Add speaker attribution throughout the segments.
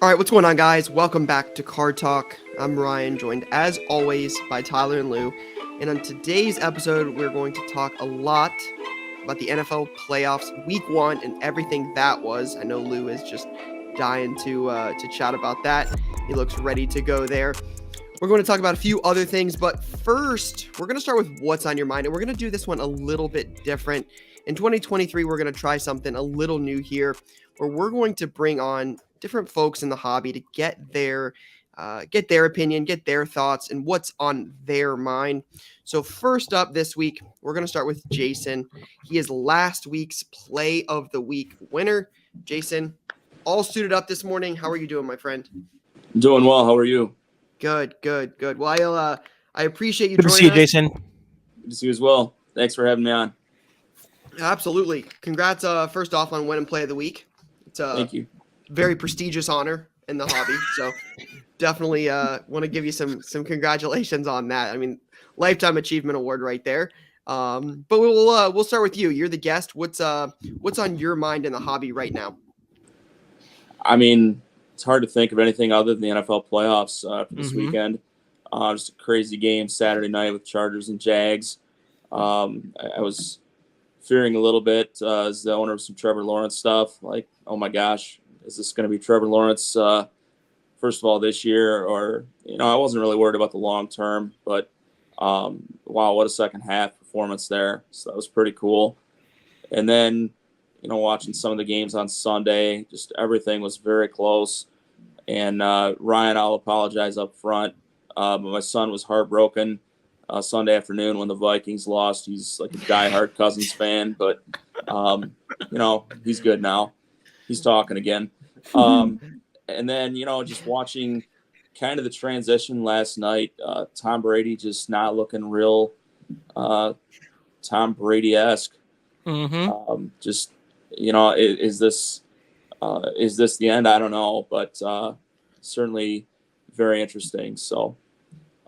Speaker 1: All right, what's going on, guys? Welcome back to Card Talk. I'm Ryan, joined as always by Tyler and Lou. And on today's episode, we're going to talk a lot about the NFL playoffs, Week 1, and everything that was. I know Lou is just dying to chat about that. He looks ready to go there. We're going to talk about a few other things, but first, we're going to start with what's on your mind, and we're going to do this one a little bit different. In 2023, we're going to try something a little new here, where we're going to bring on different folks in the hobby to get their opinion, get their thoughts, and what's on their mind. So first up this week, we're going to start with Jason. He is last week's Play of the Week winner. Jason, all suited up this morning. How are you doing, my friend?
Speaker 2: Doing well. How are you?
Speaker 1: Good. Well, I appreciate you
Speaker 3: Good to
Speaker 1: joining
Speaker 3: see you,
Speaker 1: us.
Speaker 3: Jason.
Speaker 2: Good to see you as well. Thanks for having me on.
Speaker 1: Absolutely. Congrats, first off, on winning Play of the Week. It's
Speaker 2: Thank you.
Speaker 1: very prestigious honor in the hobby, so definitely want to give you some congratulations on that. I mean, lifetime achievement award right there. But we'll start with you. You're the guest. What's on your mind in the hobby right now?
Speaker 2: I mean, it's hard to think of anything other than the NFL playoffs for this
Speaker 3: Mhm.
Speaker 2: weekend. Just a crazy game Saturday night with Chargers and Jags. I was fearing a little bit as the owner of some Trevor Lawrence stuff. Like, oh my gosh, is this going to be Trevor Lawrence first of all this year? Or, I wasn't really worried about the long term, but wow, what a second half performance there. So that was pretty cool. And then, watching some of the games on Sunday, just everything was very close. And Ryan, I'll apologize up front, but my son was heartbroken Sunday afternoon when the Vikings lost. He's like a diehard Cousins fan, but he's good now. He's talking again. And then just watching kind of the transition last night. Tom Brady just not looking real Tom Brady-esque.
Speaker 3: Mm-hmm.
Speaker 2: Is this the end? I don't know, but certainly very interesting. So,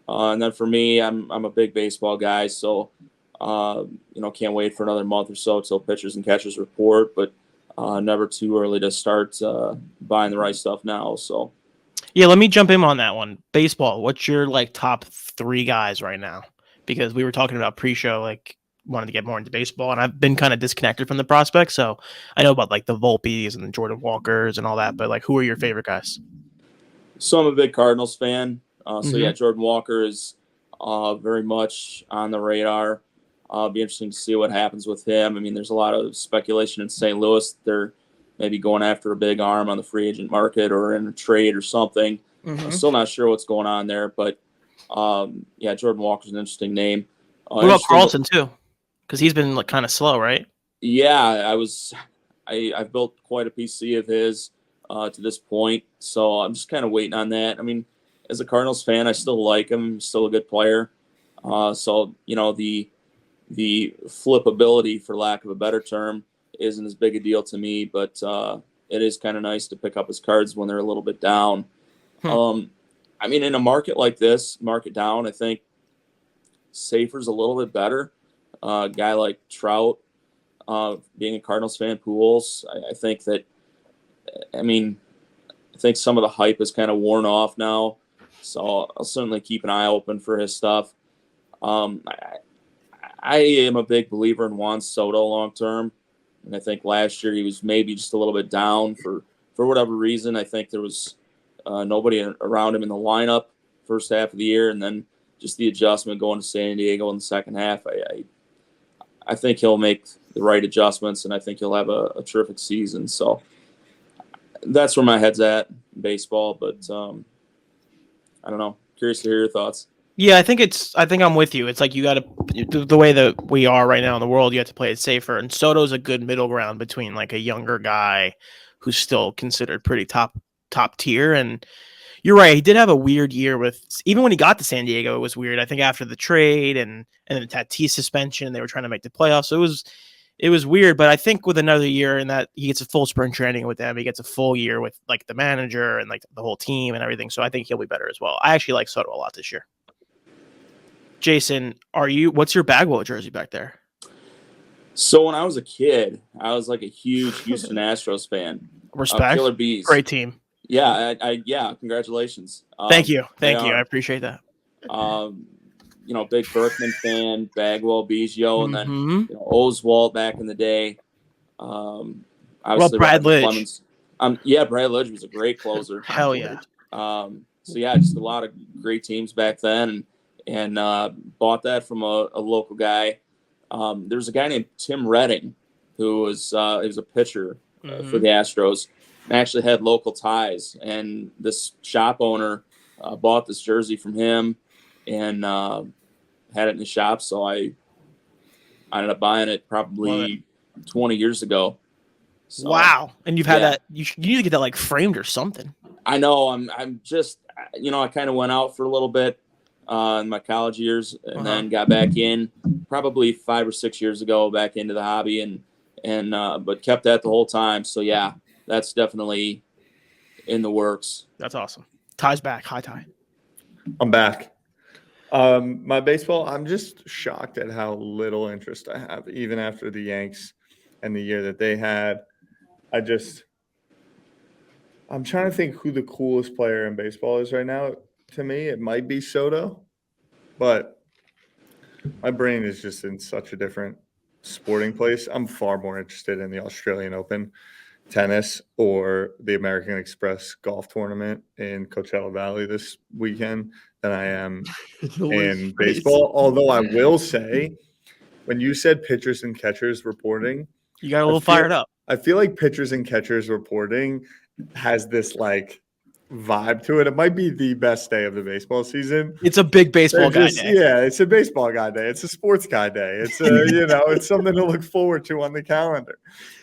Speaker 2: and then for me, I'm a big baseball guy, so can't wait for another month or so till pitchers and catchers report. But never too early to start buying the right stuff now. So,
Speaker 3: Yeah, let me jump in on that one. Baseball. What's your top 3 guys right now? Because we were talking about pre-show, wanted to get more into baseball, and I've been kind of disconnected from the prospects. So I know about the Volpes and the Jordan Walkers and all that, but who are your favorite guys?
Speaker 2: So I'm a big Cardinals fan.
Speaker 3: Mhm.
Speaker 2: Yeah, Jordan Walker is very much on the radar. Be interesting to see what happens with him. I mean, there's a lot of speculation in St. Louis. They're maybe going after a big arm on the free agent market or in a trade or something. I'm still not sure what's going on there, but yeah, Jordan Walker's an interesting name.
Speaker 3: What about Carlson too? Because he's been kind of slow, right?
Speaker 2: Yeah, I've built quite a PC of his to this point, so I'm just kind of waiting on that. I mean, as a Cardinals fan, I still like him. He's still a good player. So the flippability, for lack of a better term, isn't as big a deal to me, but it is kind of nice to pick up his cards when they're a little bit down. I mean, in a market like this, market down, I think safer's a little bit better. A guy like Trout, being a Cardinals fan, Pujols, I think that, I think some of the hype is kind of worn off now, so I'll certainly keep an eye open for his stuff. I am a big believer in Juan Soto long term, and I think last year he was maybe just a little bit down for whatever reason. I think there was nobody around him in the lineup first half of the year, and then just the adjustment going to San Diego in the second half. I think he'll make the right adjustments, and I think he'll have a terrific season. So that's where my head's at in baseball, but I don't know. Curious to hear your thoughts.
Speaker 3: Yeah, I think I'm with you. It's you got to, the way that we are right now in the world, you have to play it safer. And Soto's a good middle ground between a younger guy who's still considered pretty top tier. And you're right, he did have a weird year even when he got to San Diego, it was weird. I think after the trade and then the Tatis suspension, they were trying to make the playoffs. So it was weird, but I think with another year and that he gets a full spring training with them, he gets a full year with the manager and the whole team and everything. So I think he'll be better as well. I actually like Soto a lot this year. Jason, what's your Bagwell jersey back there?
Speaker 2: So when I was a kid, I was a huge Houston Astros fan.
Speaker 3: Respect.
Speaker 2: Killer Bees.
Speaker 3: Great team.
Speaker 2: Yeah, congratulations.
Speaker 3: Thank you.
Speaker 2: They
Speaker 3: Thank you. I
Speaker 2: are.
Speaker 3: appreciate that.
Speaker 2: Big Berkman fan, Bagwell, Biggio, and then
Speaker 3: Mm-hmm.
Speaker 2: Oswalt back in the day.
Speaker 3: Well,
Speaker 2: Obviously,
Speaker 3: Brad
Speaker 2: Roger
Speaker 3: Lidge.
Speaker 2: Clemens. Brad Lidge was a great closer.
Speaker 3: Hell yeah.
Speaker 2: Just a lot of great teams back then, and bought that from a local guy. There was a guy named Tim Redding who was he was a pitcher for the Astros, and actually had local ties. And this shop owner bought this jersey from him and had it in the shop. So I ended up buying it probably 20 years ago. So,
Speaker 3: wow. And you've had that. You need to get that like framed or something.
Speaker 2: I know. I'm just, I kind of went out for a little bit in my college years, and then got back in probably 5 or 6 years ago, back into the hobby, and but kept that the whole time. So yeah, that's definitely in the works.
Speaker 3: That's awesome. Ty's back. Hi, Ty.
Speaker 4: I'm back. My baseball, I'm just shocked at how little interest I have, even after the Yanks and the year that they had. I'm trying to think who the coolest player in baseball is right now. To me, it might be Soto, but my brain is just in such a different sporting place. I'm far more interested in the Australian Open tennis or the American Express golf tournament in Coachella Valley this weekend than I am in baseball. Although I will say, when you said pitchers and catchers reporting,
Speaker 3: you got a little fired up.
Speaker 4: I feel like pitchers and catchers reporting has this like vibe to it. It might be the best day of the baseball season.
Speaker 3: It's a big baseball guy day.
Speaker 4: Yeah, it's a baseball guy day. It's a sports guy day. It's it's something to look forward to on the calendar.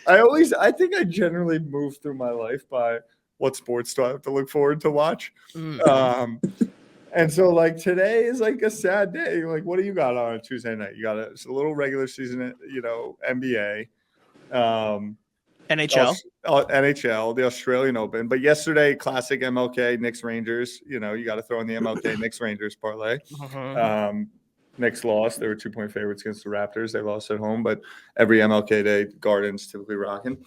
Speaker 4: I think I generally move through my life by what sports do I have to look forward to watch. And so like today is like a sad day. Like, what do you got on a Tuesday night? You got a little regular season, NBA.
Speaker 3: NHL,
Speaker 4: the Australian Open. But yesterday, classic MLK, Knicks Rangers. You got to throw in the MLK Knicks Rangers parlay. Knicks lost. They were 2-point favorites against the Raptors. They lost at home, but every MLK day, Garden's typically rocking.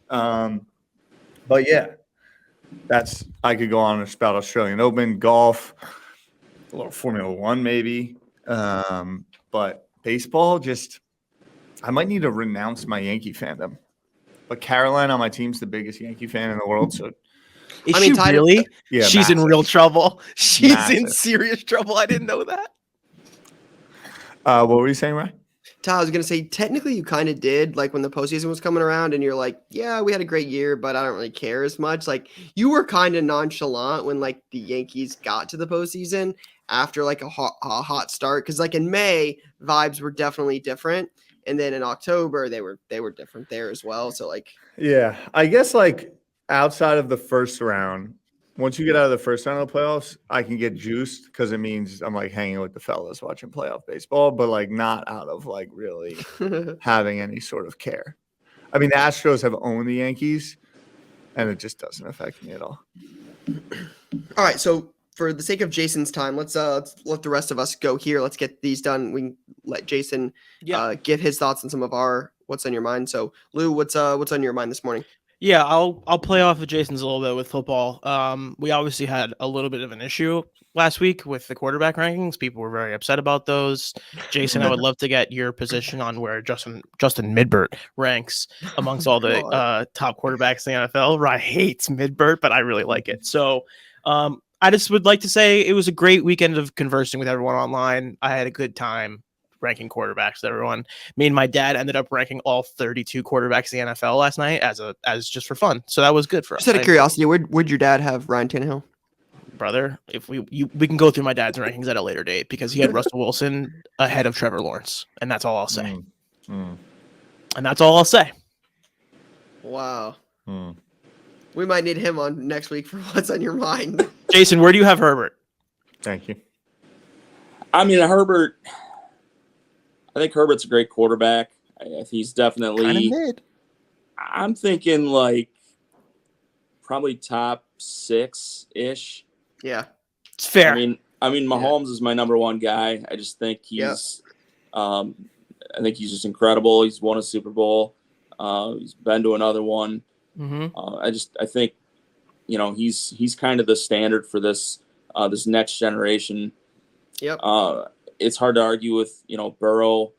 Speaker 4: But yeah, I could go on about Australian Open, golf, a little Formula One maybe. But baseball, I might need to renounce my Yankee fandom. But Caroline on my team's the biggest Yankee fan in the world. So,
Speaker 3: is she really?
Speaker 4: Yeah,
Speaker 3: she's
Speaker 4: massive.
Speaker 3: In real trouble. She's
Speaker 4: Massive.
Speaker 3: In serious trouble. I didn't know that.
Speaker 4: What were you saying, Ryan?
Speaker 1: Ty, I was gonna say technically you kind of did, like when the postseason was coming around, and you're like, yeah, we had a great year, but I don't really care as much. Like you were kind of nonchalant when like the Yankees got to the postseason after like a hot start, because like in May vibes were definitely different. And then in October, they were different there as well. So like,
Speaker 4: yeah, I guess like outside of the first round, once you get out of the first round of the playoffs, I can get juiced because it means I'm like hanging with the fellas watching playoff baseball, but like not out of like really having any sort of care. I mean, the Astros have owned the Yankees, and it just doesn't affect me at all.
Speaker 1: All right, so for the sake of Jason's time, let's let the rest of us go here. Let's get these done. We can let Jason give his thoughts on some of our what's on your mind. So Lou, what's on your mind this morning?
Speaker 3: Yeah, I'll play off of Jason's a little bit with football. We obviously had a little bit of an issue last week with the quarterback rankings. People were very upset about those. Jason, I would love to get your position on where Justin Midbert ranks amongst all the top quarterbacks in the NFL. Ryan hates Midbert, but I really like it. So I just would like to say it was a great weekend of conversing with everyone online. I had a good time ranking quarterbacks with everyone. Me and my dad ended up ranking all 32 quarterbacks in the NFL last night as just for fun. So that was good for us.
Speaker 1: Just out of curiosity, where'd your dad have Ryan Tannehill?
Speaker 3: Brother, if we can go through my dad's rankings at a later date because he had Russell Wilson ahead of Trevor Lawrence, and that's all I'll say. And that's all I'll say.
Speaker 1: Wow. We might need him on next week for what's on your mind.
Speaker 3: Jason, where do you have Herbert?
Speaker 4: Thank you.
Speaker 2: I mean, I think Herbert's a gregreat quarterback. He's definitely
Speaker 3: kind of mid.
Speaker 2: I'm thinking like probably top 6-ish.
Speaker 1: Yeah,
Speaker 3: it's fair.
Speaker 2: I mean, Mahomes is my number one guy. I just think he's, I think he's just incredible. He's won a Super Bowl. He's been to another one. I think he's kind of the standard for this this next generation.
Speaker 1: Yep.
Speaker 2: It's hard to argue with Burrow,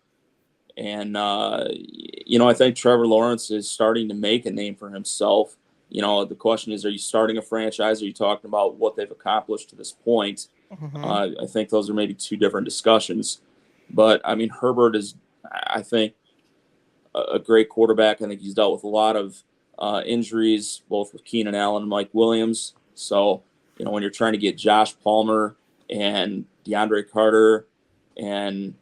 Speaker 2: and I think Trevor Lawrence is starting to make a name for himself. The question is, are you starting a franchise? Are you talking about what they've accomplished to this point?
Speaker 3: Mhm.
Speaker 2: I think those are maybe two different discussions. But, I mean, Herbert is, I think, a great quarterback. I think he's dealt with a lot of injuries, both with Keenan Allen and Mike Williams. So, when you're trying to get Josh Palmer and DeAndre Carter and,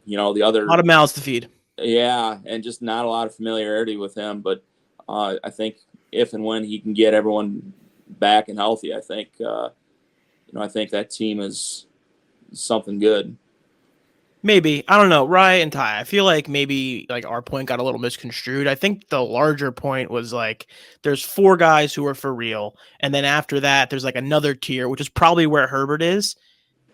Speaker 2: the other.
Speaker 3: A lot of mouths to feed.
Speaker 2: Yeah, and just not a lot of familiarity with him. But I think if and when he can get everyone back and healthy, I think, I think that team is something good.
Speaker 3: Maybe. I don't know. Rye and Ty, I feel like maybe like our point got a little misconstrued. I think the larger point was like there's 4 guys who are for real. And then after that, there's like another tier, which is probably where Herbert is.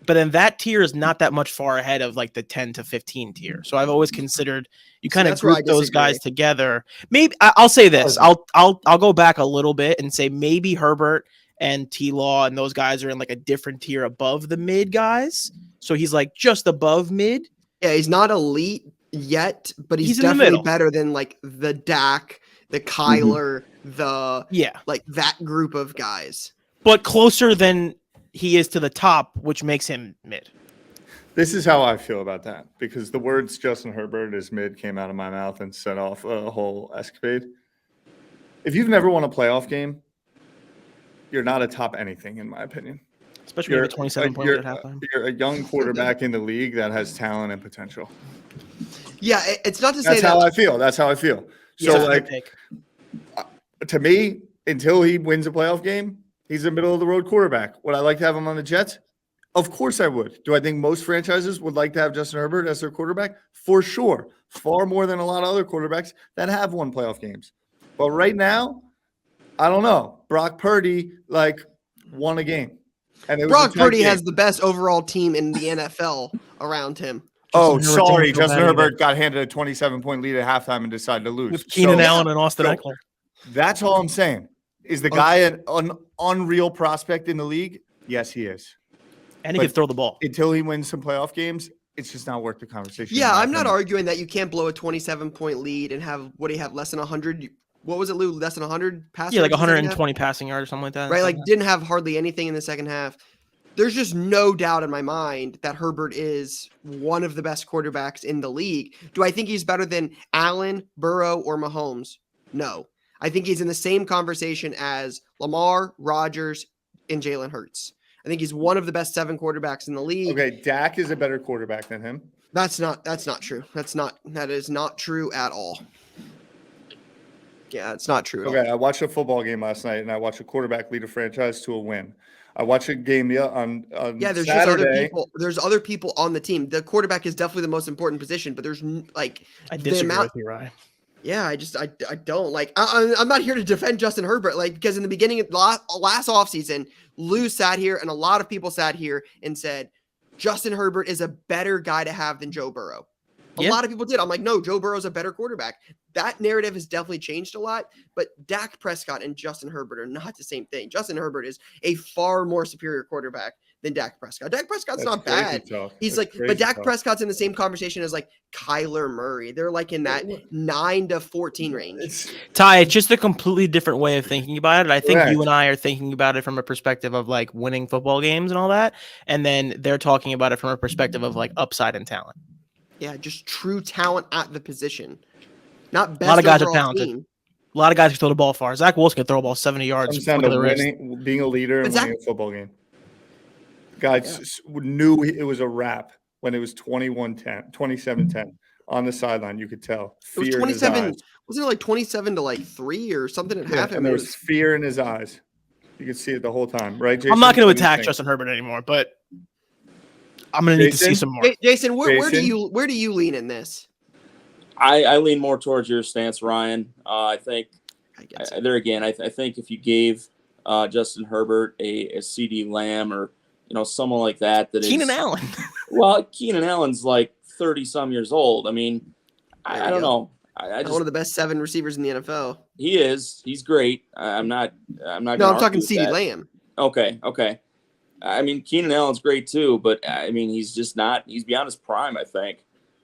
Speaker 3: But then that tier is not that much far ahead of like the 10 to 15 tier. So I've always considered you kind of
Speaker 1: that's where I
Speaker 3: group those
Speaker 1: disagree.
Speaker 3: guys together. Maybe I'll say this. I'll go back a little bit and say maybe Herbert and T-Law and those guys are in like a different tier above the mid guys. So he's like just above mid.
Speaker 1: Yeah, he's not elite yet, but he's
Speaker 3: in the
Speaker 1: definitely
Speaker 3: middle.
Speaker 1: better than like the Dak, the Kyler, the like that group of guys.
Speaker 3: But closer than he is to the top, which makes him mid.
Speaker 4: This is how I feel about that, because the words Justin Herbert is mid came out of my mouth and set off a whole escapade. If you've never won a playoff game, you're not a top anything, in my opinion.
Speaker 3: Especially with a 27 point lead at halftime.
Speaker 4: You're a young quarterback in the league that has talent and potential.
Speaker 1: Yeah, it's not to say
Speaker 4: That's how I feel. That's how I feel. So, like, to me, until he wins a playoff game, he's a middle-of-the-road quarterback. Would I like to have him on the Jets? Of course I would. Do I think most franchises would like to have Justin Herbert as their quarterback? For sure. Far more than a lot of other quarterbacks that have won playoff games. But right now, I don't know. Brock Purdy, won a game. And it was
Speaker 1: Brock Purdy
Speaker 4: game.
Speaker 1: has the best overall team in the NFL around him.
Speaker 4: Oh, sorry. Justin Herbert got handed a 27-point lead at halftime and decided to lose.
Speaker 3: With Keenan Allen and Austin Eckler.
Speaker 4: That's all I'm saying. Is the guy an unreal prospect in the league? Yes, he is.
Speaker 3: And he can throw the ball.
Speaker 4: Until he wins some playoff games, it's just not worth the conversation.
Speaker 1: Yeah, I'm not arguing that you can't blow a 27-point lead and have, what do you have, less than 100? What was it, Lou? Less than 100 passing?
Speaker 3: Yeah, like 120 passing yards or something like that.
Speaker 1: Right, like didn't have hardly anything in the second half. There's just no doubt in my mind that Herbert is one of the best quarterbacks in the league. Do I think he's better than Allen, Burrow, or Mahomes? No. I think he's in the same conversation as Lamar, Rodgers, and Jalen Hurts. I think he's one of the best 7 quarterbacks in the league.
Speaker 4: Okay, Dak is a better quarterback than him.
Speaker 1: That's not true. That is not true at all. Yeah, it's not true at all.
Speaker 4: Okay, I watched a football game last night, and I watched a quarterback lead a franchise to a win. I watched a game on
Speaker 1: there's
Speaker 4: Saturday.
Speaker 1: just other people. There's other people on the team. The quarterback is definitely the most important position, but there's like
Speaker 3: I disagree with you, Ryan.
Speaker 1: Yeah, I don't like. I'm not here to defend Justin Herbert, because in the beginning of last offseason, Lou sat here and a lot of people sat here and said Justin Herbert is a better guy to have than Joe Burrow. A lot of people did. I'm like, no, Joe Burrow's a better quarterback. That narrative has definitely changed a lot, but Dak Prescott and Justin Herbert are not the same thing. Justin Herbert is a far more superior quarterback than Dak Prescott. Dak Prescott's not bad. He's but Dak Prescott's in the same conversation as like Kyler Murray. They're like in that 9 to 14 range.
Speaker 3: Ty, it's just a completely different way of thinking about it. I think you and I are thinking about it from a perspective of like winning football games and all that. And then they're talking about it from a perspective of like upside and talent.
Speaker 1: Yeah, just true talent at the position. Not best.
Speaker 3: A lot of guys are talented.
Speaker 1: Team.
Speaker 3: A lot of guys can throw the ball far. Zach Wilson can throw a ball 70 yards.
Speaker 4: Comes down to being a leader and winning a football game. Guys knew it was a wrap when it was 21-10, 27-10 on the sideline. You could tell.
Speaker 1: Fear it was 27. Wasn't it like 27 to 3 or something at half?
Speaker 4: And there was fear in his eyes. You could see it the whole time, right, Jason?
Speaker 3: I'm not going to attack Justin Herbert anymore, but I'm going to need to see some more.
Speaker 1: Jason, where do you lean in this?
Speaker 2: I lean more towards your stance, Ryan. I think I think if you gave Justin Herbert a CeeDee Lamb or someone like that
Speaker 3: Keenan Allen.
Speaker 2: Well, Keenan Allen's like 30 some years old. I mean, I don't know. I just
Speaker 1: One of the best 7 receivers in the NFL.
Speaker 2: he is. He's great. I'm not.
Speaker 1: No, I'm
Speaker 2: gonna
Speaker 1: talking
Speaker 2: argue with
Speaker 1: CeeDee
Speaker 2: that.
Speaker 1: Lamb.
Speaker 2: Okay. I mean, Keenan Allen's great too, but I mean, he's just not. He's beyond his prime, I think.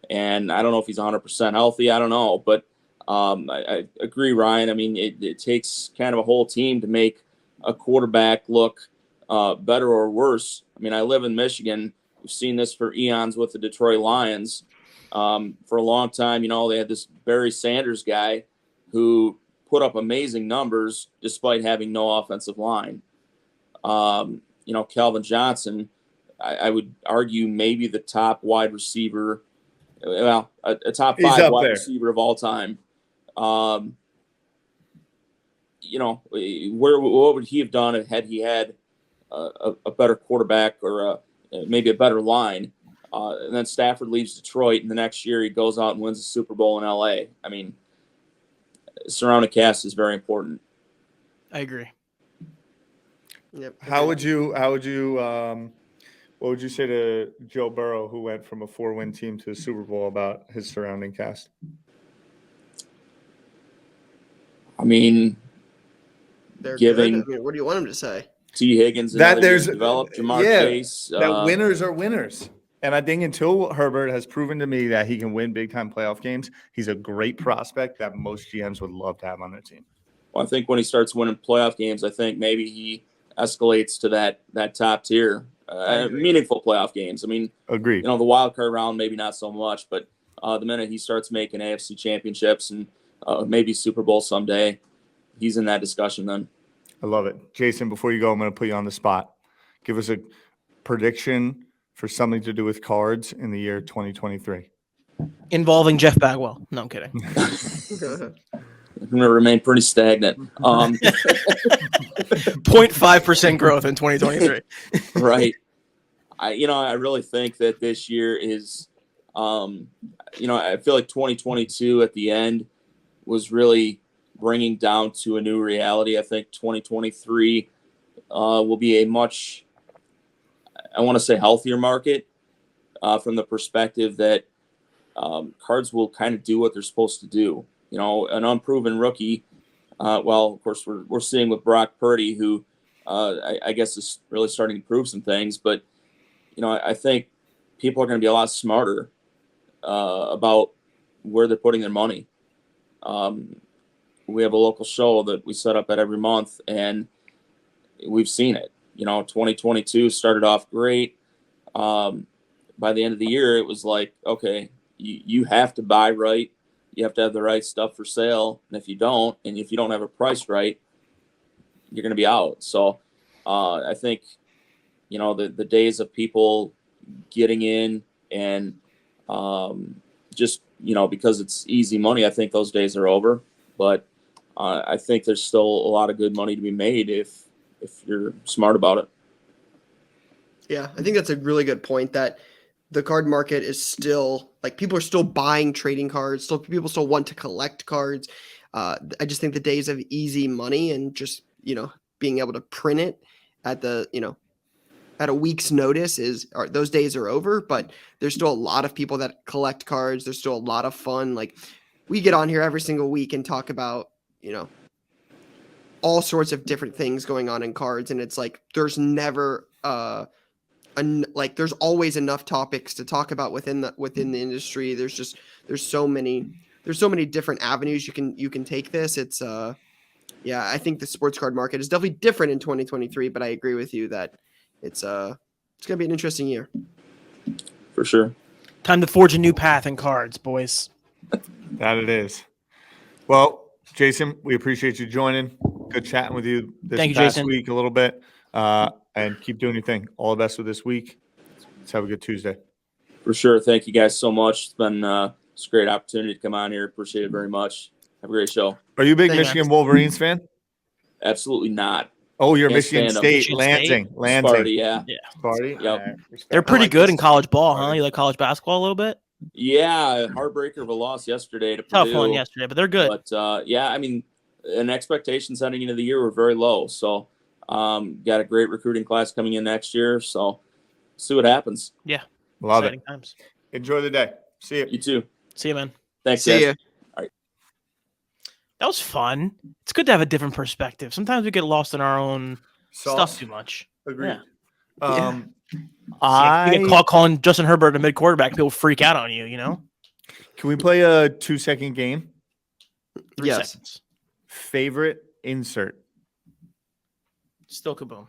Speaker 2: And I don't know if he's 100% healthy. I don't know, but I agree, Ryan. I mean, it takes kind of a whole team to make a quarterback look better or worse. I mean, I live in Michigan. We've seen this for eons with the Detroit Lions. For a long time, they had this Barry Sanders guy who put up amazing numbers despite having no offensive line. Calvin Johnson, I would argue maybe the top wide receiver, a top 5 wide receiver of all time. What would he have done had he had a better quarterback or maybe a better line? And then Stafford leaves Detroit, and the next year he goes out and wins the Super Bowl in L.A. I mean, surrounding cast is very important.
Speaker 3: I agree.
Speaker 1: Yep.
Speaker 4: What would you say to Joe Burrow, who went from a 4-win team to a Super Bowl, about his surrounding cast?
Speaker 2: I mean,
Speaker 1: They're
Speaker 2: giving
Speaker 1: good. I mean, what do you want him to say?
Speaker 2: T. Higgins
Speaker 4: That there's
Speaker 2: developed Jamar Chase.
Speaker 4: That winners are winners. And I think until Herbert has proven to me that he can win big-time playoff games, he's a great prospect that most GMs would love to have on their team.
Speaker 2: Well, I think when he starts winning playoff games, I think maybe he escalates to that top tier, meaningful playoff games. I mean,
Speaker 4: agreed.
Speaker 2: The wild card round, maybe not so much, but the minute he starts making AFC championships and maybe Super Bowl someday, he's in that discussion then.
Speaker 4: I love it. Jason, before you go, I'm going to put you on the spot. Give us a prediction for something to do with cards in the year 2023.
Speaker 3: Involving Jeff Bagwell. No, I'm kidding.
Speaker 2: I'm going to remain pretty stagnant.
Speaker 3: 0.5% growth in 2023.
Speaker 2: Right. I really think that this year is, I feel like 2022 at the end was really bringing down to a new reality. I think 2023 will be a much, I want to say, healthier market from the perspective that cards will kind of do what they're supposed to do. An unproven rookie. Of course, we're seeing with Brock Purdy, who I guess is really starting to prove some things. But I think people are going to be a lot smarter about where they're putting their money. We have a local show that we set up at every month, and we've seen it. 2022 started off great. By the end of the year, it was like, okay, you have to buy right. You have to have the right stuff for sale. And if you don't, and if you don't have a price right, you're going to be out. So I think, the days of people getting in and just, because it's easy money, I think those days are over. But I think there's still a lot of good money to be made if you're smart about it.
Speaker 1: Yeah, I think that's a really good point, that the card market is still, like, people are still buying trading cards. People still want to collect cards. I just think the days of easy money and just, being able to print it at at a week's notice those days are over, but there's still a lot of people that collect cards. There's still a lot of fun. Like, we get on here every single week and talk about, all sorts of different things going on in cards. And it's like, there's never, there's always enough topics to talk about within the industry. There's so many different avenues you can take this. It's I think the sports card market is definitely different in 2023, but I agree with you that it's going to be an interesting year.
Speaker 2: For sure.
Speaker 3: Time to forge a new path in cards, boys.
Speaker 4: That it is. Well, Jason, we appreciate you joining. Good chatting with you this past week a little bit. And keep doing your thing. All the best with this week. Let's have a good Tuesday.
Speaker 2: For sure. Thank you guys so much. It's been it's a great opportunity to come on here. Appreciate it very much. Have a great show.
Speaker 4: Are you a big Michigan Wolverines fan?
Speaker 2: Absolutely not.
Speaker 4: Oh, you're Michigan State. Lansing.
Speaker 2: Sparty, yeah.
Speaker 4: Sparty?
Speaker 2: Yep.
Speaker 3: They're pretty good in college ball, huh? You like college basketball a little bit?
Speaker 2: Yeah, heartbreaker of a loss yesterday to
Speaker 3: Tough
Speaker 2: Purdue.
Speaker 3: one yesterday, but they're good.
Speaker 2: But, I mean, and expectations heading into the year were very low. So, got a great recruiting class coming in next year. So, see what happens.
Speaker 3: Yeah.
Speaker 4: Love
Speaker 3: Exciting
Speaker 4: it.
Speaker 3: Times.
Speaker 4: Enjoy the day. See you.
Speaker 2: You too.
Speaker 3: See you, man.
Speaker 2: Thanks,
Speaker 1: See
Speaker 2: guys.
Speaker 1: ya.
Speaker 2: All right.
Speaker 3: That was fun. It's good to have a different perspective. Sometimes we get lost in our own stuff too much.
Speaker 4: Agreed.
Speaker 3: Yeah. You
Speaker 4: I
Speaker 3: get caught calling Justin Herbert a mid quarterback. People freak out on you.
Speaker 4: Can we play a 2-second game?
Speaker 3: 3
Speaker 1: Yes.
Speaker 3: seconds.
Speaker 4: Favorite insert.
Speaker 3: Still kaboom.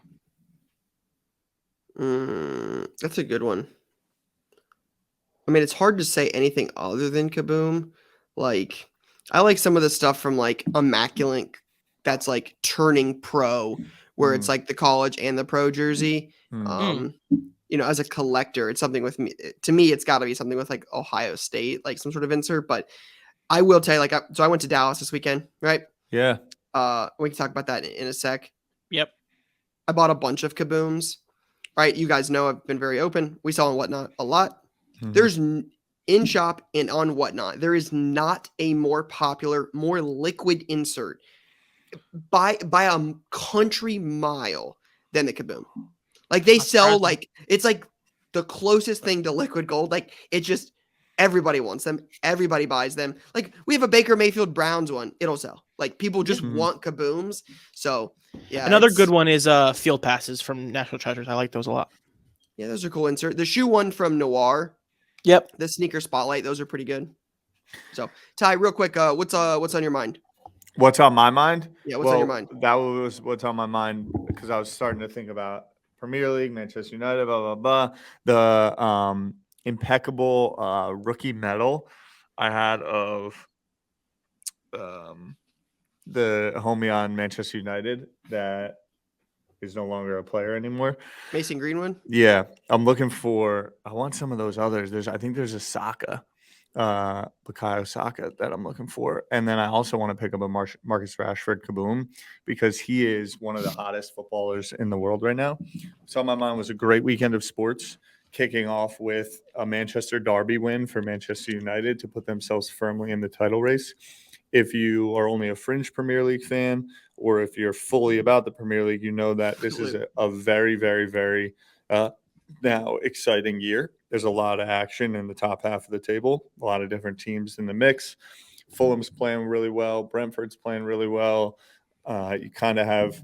Speaker 1: That's a good one. I mean, it's hard to say anything other than kaboom. Like, I like some of the stuff from like Immaculate that's like turning pro, where it's like the college and the pro jersey. As a collector, it's something with me. To me, it's got to be something with like Ohio State, like some sort of insert. But I will tell you, so I went to Dallas this weekend, right?
Speaker 4: Yeah.
Speaker 1: We can talk about that in a sec.
Speaker 3: Yep.
Speaker 1: I bought a bunch of kabooms. Right, you guys know I've been very open. We sell on Whatnot a lot. There's in shop and on Whatnot, there is not a more popular, more liquid insert by a country mile than the kaboom. Like they sell like it's like the closest thing to liquid gold. Like it just everybody wants them. Everybody buys them. Like we have a Baker Mayfield Browns one. It'll sell. Like people just want kabooms. So yeah.
Speaker 3: Another good one is field passes from National Treasures. I like those a lot.
Speaker 1: Yeah, those are cool insert. The shoe one from Noir.
Speaker 3: Yep.
Speaker 1: The sneaker spotlight. Those are pretty good. So Ty, real quick, what's on your mind?
Speaker 4: What's on my mind?
Speaker 1: Yeah, what's on your mind?
Speaker 4: That was what's on my mind because I was starting to think about Premier League, Manchester United, blah, blah, blah. The impeccable rookie medal I had of the homie on Manchester United that is no longer a player anymore.
Speaker 1: Mason Greenwood?
Speaker 4: Yeah. I want some of those others. I think there's a Saka. Bukayo Saka that I'm looking for. And then I also want to pick up a Marcus Rashford kaboom because he is one of the hottest footballers in the world right now. So on my mind was a great weekend of sports, kicking off with a Manchester derby win for Manchester United to put themselves firmly in the title race. If you are only a fringe Premier League fan or if you're fully about the Premier League, you know that this is a very, very, very now exciting year. There's a lot of action in the top half of the table, a lot of different teams in the mix. Fulham's playing really well. Brentford's playing really well. You kind of have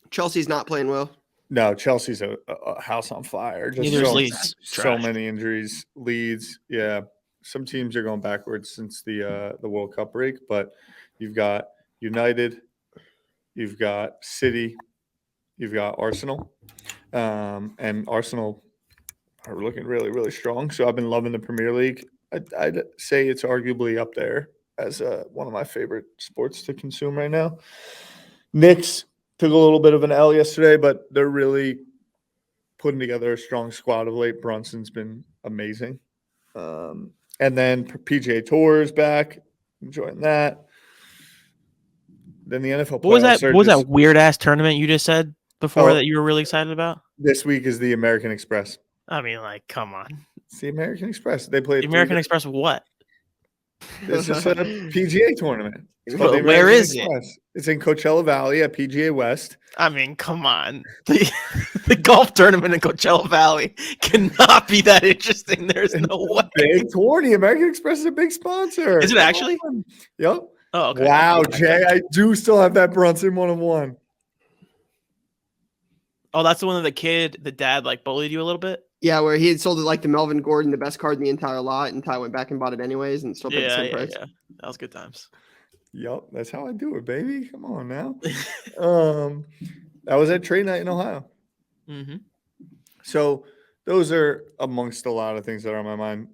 Speaker 1: Chelsea's not playing well.
Speaker 4: No, Chelsea's a house on fire. Just
Speaker 3: Leeds.
Speaker 4: So many injuries. Leeds, yeah. Some teams are going backwards since the World Cup break, but you've got United, you've got City, you've got Arsenal, and Arsenal are looking really, really strong. So I've been loving the Premier League. I'd say it's arguably up there as one of my favorite sports to consume right now. Knicks took a little bit of an L yesterday, but they're really putting together a strong squad of late. Brunson's been amazing. And then PGA Tour is back. Enjoying that. Then the NFL playoffs.
Speaker 3: What was that weird ass tournament you just said before that you were really excited about?
Speaker 4: This week is the American Express.
Speaker 3: I mean, like, come on.
Speaker 4: It's the American Express. They played
Speaker 3: the American Express what?
Speaker 4: It's just a PGA tournament.
Speaker 3: Where is it?
Speaker 4: It's in Coachella Valley at PGA West.
Speaker 3: I mean, come on. The golf tournament in Coachella Valley cannot be that interesting. There's no way.
Speaker 4: Big tourney. American Express is a big sponsor.
Speaker 3: Is it actually?
Speaker 4: Yep.
Speaker 3: Oh, okay.
Speaker 4: Wow, Jay. I do still have that Brunson 101.
Speaker 3: Oh, that's the one that the dad, like, bullied you a little bit?
Speaker 1: Yeah, where he had sold it like the Melvin Gordon, the best card in the entire lot, and Ty went back and bought it anyways and still paid the same price.
Speaker 3: Yeah. That was good times.
Speaker 4: Yep, that's how I do it, baby. Come on now. That was at trade night in Ohio.
Speaker 3: Mm-hmm.
Speaker 4: So those are amongst a lot of things that are on my mind.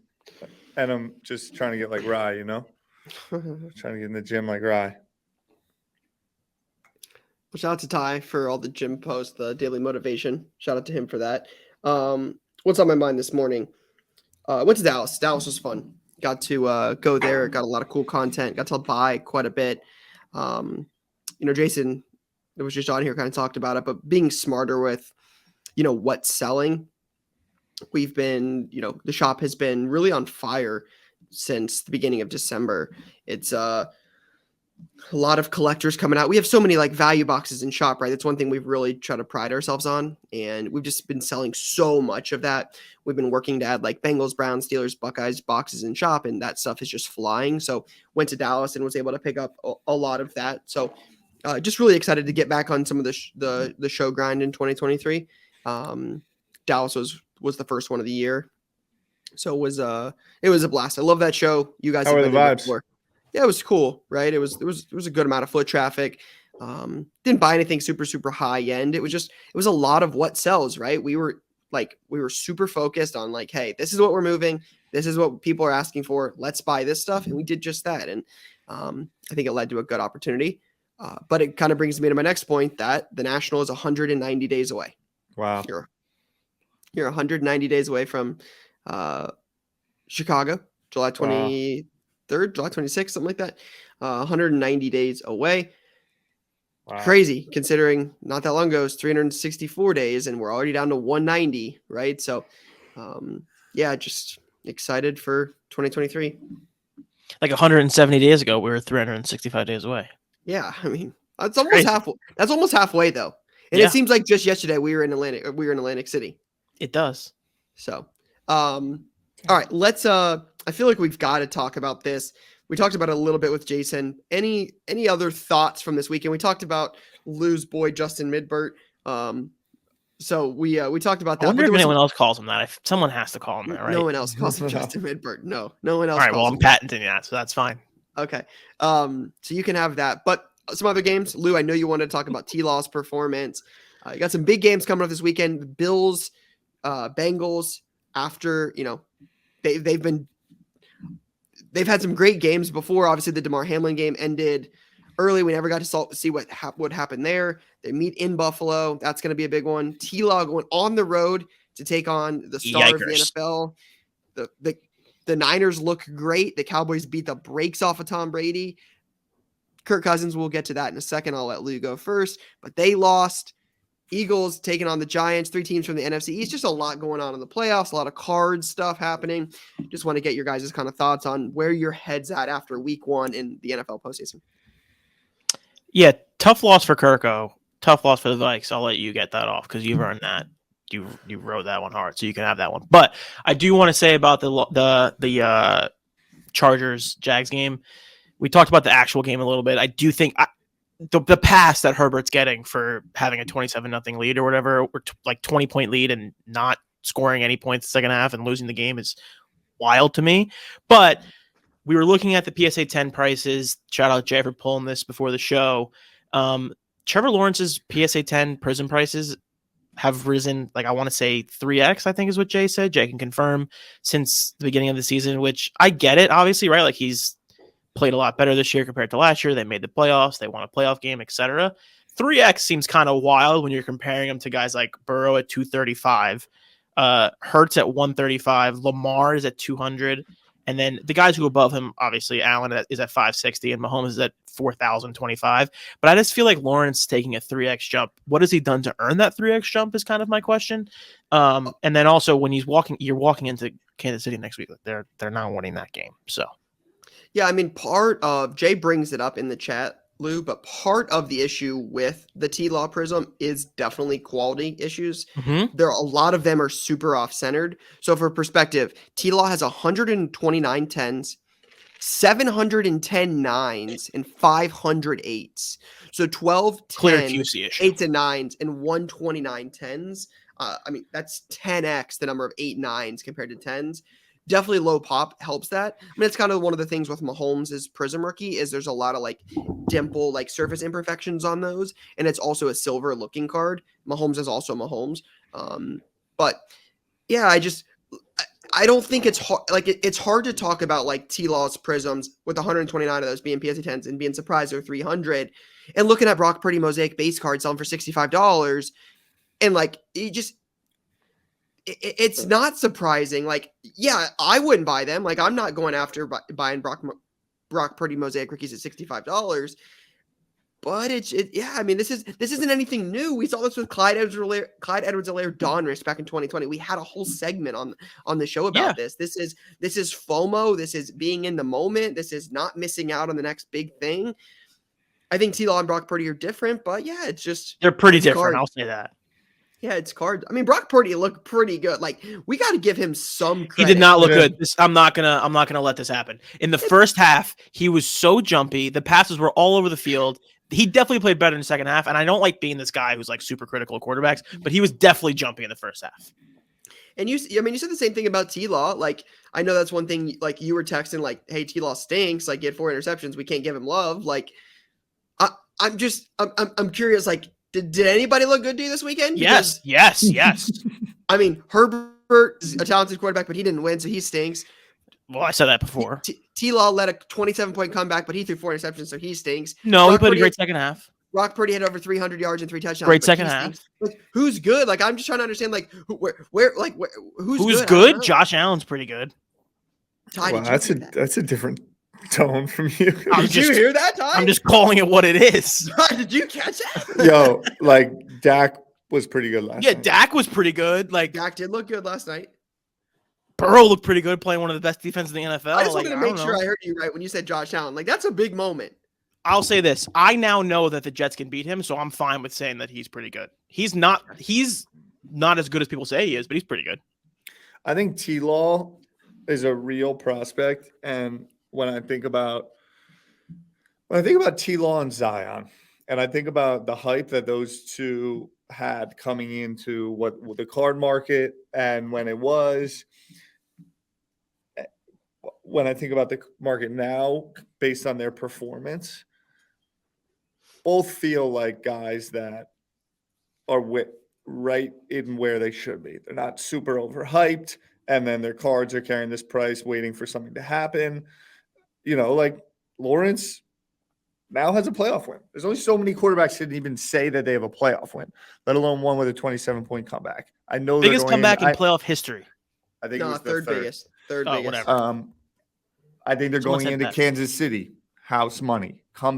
Speaker 4: And I'm just trying to get like Rye, trying to get in the gym like Rye.
Speaker 1: Well, shout out to Ty for all the gym posts, the daily motivation. Shout out to him for that. What's on my mind this morning? Went to Dallas. Dallas was fun. Got to go there. Got a lot of cool content. Got to buy quite a bit. Jason that was just on here kind of talked about it, but being smarter with, what's selling. We've been, the shop has been really on fire since the beginning of December. It's A lot of collectors coming out. We have so many like value boxes in shop, right? That's one thing we've really tried to pride ourselves on. And we've just been selling so much of that. We've been working to add like Bengals, Browns, Steelers, Buckeyes boxes in shop, and that stuff is just flying. So went to Dallas and was able to pick up a lot of that. So just really excited to get back on some of the show grind in 2023. Dallas was the first one of the year. So it was a blast. I love that show. You guys
Speaker 4: How
Speaker 1: have
Speaker 4: were the
Speaker 1: been there
Speaker 4: vibes?
Speaker 1: before. Yeah, it was cool, right? There was a good amount of foot traffic. Didn't buy anything super high end. It was a lot of what sells, right? We were super focused on like, hey, this is what we're moving. This is what people are asking for. Let's buy this stuff. And we did just that. And I think it led to a good opportunity. But it kind of brings me to my next point that the National is 190 days away.
Speaker 4: Wow.
Speaker 1: You're 190 days away from Chicago, July 23rd, July 26th, something like that. 190 days away.
Speaker 4: Wow.
Speaker 1: Crazy, considering not that long ago, it's 364 days, and we're already down to 190, right? So, just excited for 2023.
Speaker 3: Like 170 days ago, we were 365 days away.
Speaker 1: Yeah, I mean, that's almost halfway. That's almost halfway, though. And
Speaker 3: Yeah.
Speaker 1: It seems like just yesterday we were in Atlantic City.
Speaker 3: It does.
Speaker 1: So, all right, let's I feel like we've got to talk about this. We talked about it a little bit with Jason. Any other thoughts from this weekend? We talked about Lou's boy Justin Midbert. So we talked about that.
Speaker 3: I wonder if anyone else calls him that. Someone has to call him that, right?
Speaker 1: No one else calls him Justin Midbert. No one else.
Speaker 3: All right,
Speaker 1: calls
Speaker 3: well, I'm
Speaker 1: him
Speaker 3: patenting that, so that's fine.
Speaker 1: Okay. So you can have that. But some other games, Lou, I know you wanted to talk about T-Law's performance. You got some big games coming up this weekend. The Bills, Bengals, after, they've had some great games before. Obviously, the DeMar Hamlin game ended early. We never got to see what happened there. They meet in Buffalo. That's going to be a big one. T-Law going on the road to take on the star of the NFL. The Niners look great. The Cowboys beat the brakes off of Tom Brady. Kirk Cousins, we'll get to that in a second. I'll let Lou go first. But they lost. Eagles taking on the Giants, 3 teams from the NFC East. Just a lot going on in the playoffs, a lot of card stuff happening. Just want to get your guys' kind of thoughts on where your head's at after week 1 in the NFL postseason.
Speaker 3: Yeah, tough loss for Kirko. Tough loss for the Vikes. I'll let you get that off because you've earned that. You rode that one hard, so you can have that one. But I do want to say about the Chargers Jags game. We talked about the actual game a little bit. I do think the pass that Herbert's getting for having a 27-0 lead or whatever, or like 20-point lead and not scoring any points the second half and losing the game is wild to me. But we were looking at the PSA 10 prices. Shout out Jay for pulling this before the show. Trevor Lawrence's PSA 10 prison prices have risen, like I want to say 3x, I think is what Jay said. Jay can confirm, since the beginning of the season, which I get it, obviously, right? Like he's played a lot better this year compared to last year. They made the playoffs. They won a playoff game, etc. 3x seems kind of wild when you're comparing them to guys like Burrow at 235, Hurts at 135, Lamar is at 200, and then the guys who above him, obviously, Allen is at 560, and Mahomes is at 4,025. But I just feel like Lawrence taking a 3x jump. What has he done to earn that 3x jump is kind of my question. And then also when you're walking into Kansas City next week, they're not winning that game. So.
Speaker 1: Yeah, I mean, part of Jay brings it up in the chat, Lou, but part of the issue with the T-Law Prism is definitely quality issues.
Speaker 3: Mm-hmm.
Speaker 1: A lot of them are super off-centered. So for perspective, T-Law has 129 10s, 710 9s, and 500 8s. So 12
Speaker 3: Clear
Speaker 1: 10s,
Speaker 3: QC issue.
Speaker 1: 8s and 9s, and 129 10s. I mean, that's 10x the number of 8 9s compared to 10s. Definitely low pop helps that. I mean, it's kind of one of the things with Mahomes' Prism Rookie is there's a lot of like dimple, like surface imperfections on those. And it's also a silver looking card. Mahomes is also Mahomes. But yeah, I don't think it's hard. Like it's hard to talk about like T-Law's Prisms with 129 of those being PSA 10s and being surprised they're 300 and looking at Brock Purdy Mosaic base card selling for $65 and like it's not surprising. Like, yeah, I wouldn't buy them. Like, I'm not going after buying Brock Purdy Mosaic rookies at $65. But yeah, I mean, this isn't anything new. We saw this with Clyde Edwards-Helaire Donruss back in 2020. We had a whole segment on the show about this. This is FOMO. This is being in the moment. This is not missing out on the next big thing. I think T-Law and Brock Purdy are different, but yeah, it's just
Speaker 3: They're pretty
Speaker 1: it's
Speaker 3: different.
Speaker 1: cards.
Speaker 3: I'll say that.
Speaker 1: Yeah, it's cards. I mean, Brock Purdy looked pretty good. Like, we got to give him some
Speaker 3: He
Speaker 1: credit.
Speaker 3: did not look
Speaker 4: Yeah.
Speaker 3: good. I'm not gonna let this happen. In the first half, he was so jumpy. The passes were all over the field. He definitely played better in the second half. And I don't like being this guy who's like super critical of quarterbacks, but he was definitely jumpy in the first half.
Speaker 1: And you said the same thing about T-Law. Like, I know that's one thing. Like, you were texting like, "Hey, T-Law stinks. Like, he had 4 interceptions. We can't give him love." Like, I'm curious. Like, did anybody look good to you this weekend?
Speaker 3: Yes.
Speaker 1: I mean, Herbert is a talented quarterback, but he didn't win, so he stinks.
Speaker 3: Well, I said that before.
Speaker 1: T-Law led a 27-point comeback, but he threw 4 interceptions, so he stinks.
Speaker 3: No, he
Speaker 1: Brock
Speaker 3: played a
Speaker 1: Purdy
Speaker 3: great second half.
Speaker 1: Brock Purdy had over 300 yards and 3 touchdowns.
Speaker 3: Great
Speaker 1: but
Speaker 3: second
Speaker 1: he
Speaker 3: half.
Speaker 1: stinks. Like, who's good? Like, I'm just trying to understand, like, who's
Speaker 3: Who's
Speaker 1: good?
Speaker 3: good? Josh Allen's pretty good.
Speaker 1: Ty,
Speaker 4: Wow,
Speaker 1: did you hear that?
Speaker 4: that's a different tone from you.
Speaker 3: I'm
Speaker 1: Did you hear that, Ty?
Speaker 3: I'm just calling it what it is.
Speaker 1: Did you catch that?
Speaker 4: Yo, like Dak was pretty good last
Speaker 3: Yeah,
Speaker 4: night.
Speaker 3: Dak was pretty good. Like
Speaker 1: Dak did look good last night.
Speaker 3: Burrow looked pretty good, playing one of the best defenses in the NFL.
Speaker 1: I just
Speaker 3: Like,
Speaker 1: wanted to
Speaker 3: I
Speaker 1: make
Speaker 3: don't
Speaker 1: sure
Speaker 3: know.
Speaker 1: I heard you right when you said Josh Allen. Like, that's a big moment.
Speaker 3: I'll say this: I now know that the Jets can beat him, so I'm fine with saying that he's pretty good. He's not as good as people say he is, but he's pretty good.
Speaker 4: I think T-Law is a real prospect, and when I think about T-Law and Zion, and I think about the hype that those two had coming into what the card market and when it was, when I think about the market now based on their performance, both feel like guys that are right in where they should be. They're not super overhyped, and then their cards are carrying this price, waiting for something to happen. You know, like Lawrence now has a playoff win. There's only so many quarterbacks that didn't even say that they have a playoff win, let alone one with a 27-point comeback. I know
Speaker 3: Biggest comeback in playoff history.
Speaker 4: I think it
Speaker 1: No,
Speaker 4: was the
Speaker 1: third biggest. Third
Speaker 3: Oh,
Speaker 1: biggest.
Speaker 3: whatever.
Speaker 4: I think they're
Speaker 3: Someone
Speaker 4: going
Speaker 3: said
Speaker 4: into
Speaker 3: that.
Speaker 4: Kansas City, house money, comes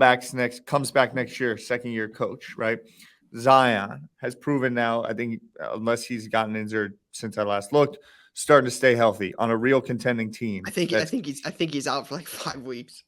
Speaker 4: back next year, second year coach, right? Zion has proven now, I think, unless he's gotten injured since I last looked, starting to stay healthy on a real contending team.
Speaker 1: I think he's out for like 5 weeks.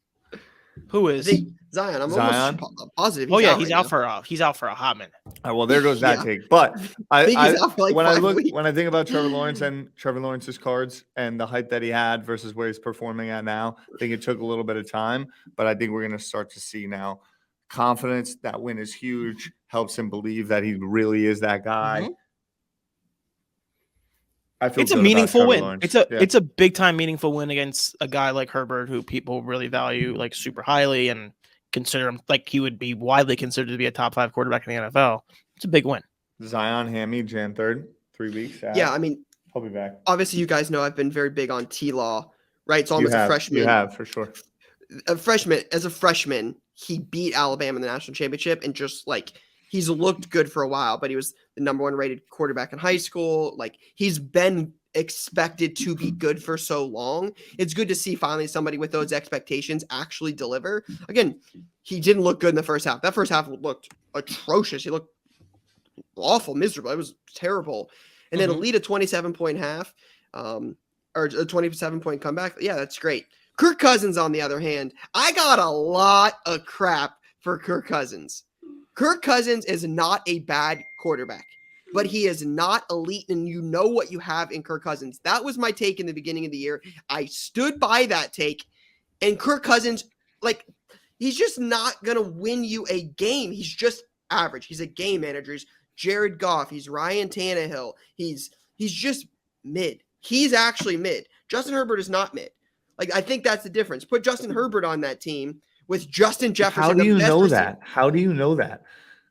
Speaker 3: Who
Speaker 1: I
Speaker 3: is?
Speaker 1: think Zion. I'm
Speaker 4: Zion?
Speaker 1: almost positive.
Speaker 3: Oh yeah,
Speaker 1: he's out right now.
Speaker 3: he's out for a hot minute.
Speaker 4: Well, there goes that
Speaker 1: Yeah.
Speaker 4: take. But
Speaker 1: I think he's out for like 5 weeks.
Speaker 4: when I think about Trevor Lawrence and Trevor Lawrence's cards and the hype that he had versus where he's performing at now, I think it took a little bit of time, but I think we're going to start to see now confidence. That win is huge, helps him believe that he really is that guy.
Speaker 1: Mhm.
Speaker 4: I feel
Speaker 3: It's a
Speaker 4: good about
Speaker 3: meaningful
Speaker 4: Trevor
Speaker 3: win.
Speaker 4: Lawrence.
Speaker 3: It's a big time meaningful win against a guy like Herbert, who people really value like super highly and consider him like he would be widely considered to be a top 5 quarterback in the NFL. It's a big win.
Speaker 4: Zion Hammy, Jan 3rd, 3 weeks.
Speaker 1: Yeah, I mean,
Speaker 4: I'll be back.
Speaker 1: obviously you guys know I've been very big on T-Law, right? So as a freshman.
Speaker 4: You have, for sure.
Speaker 1: As a freshman, he beat Alabama in the national championship, and just like he's looked good for a while, but he was the number 1 rated quarterback in high school. Like, he's been expected to be good for so long. It's good to see finally somebody with those expectations actually deliver. Again, he didn't look good in the first half. That first half looked atrocious. He looked awful, miserable. It was terrible. And then to lead a 27-point half, or a 27-point comeback. Yeah, that's great. Kirk Cousins, on the other hand, I got a lot of crap for Kirk Cousins. Kirk Cousins is not a bad quarterback, but he is not elite, and you know what you have in Kirk Cousins. That was my take in the beginning of the year. I stood by that take, and Kirk Cousins, like, he's just not going to win you a game. He's just average. He's a game manager. He's Jared Goff. He's Ryan Tannehill. He's just mid. He's actually mid. Justin Herbert is not mid. Like, I think that's the difference. Put Justin Herbert on that team with Justin Jefferson.
Speaker 4: How do you
Speaker 1: the best
Speaker 4: know
Speaker 1: receiver.
Speaker 4: that? How do you know that?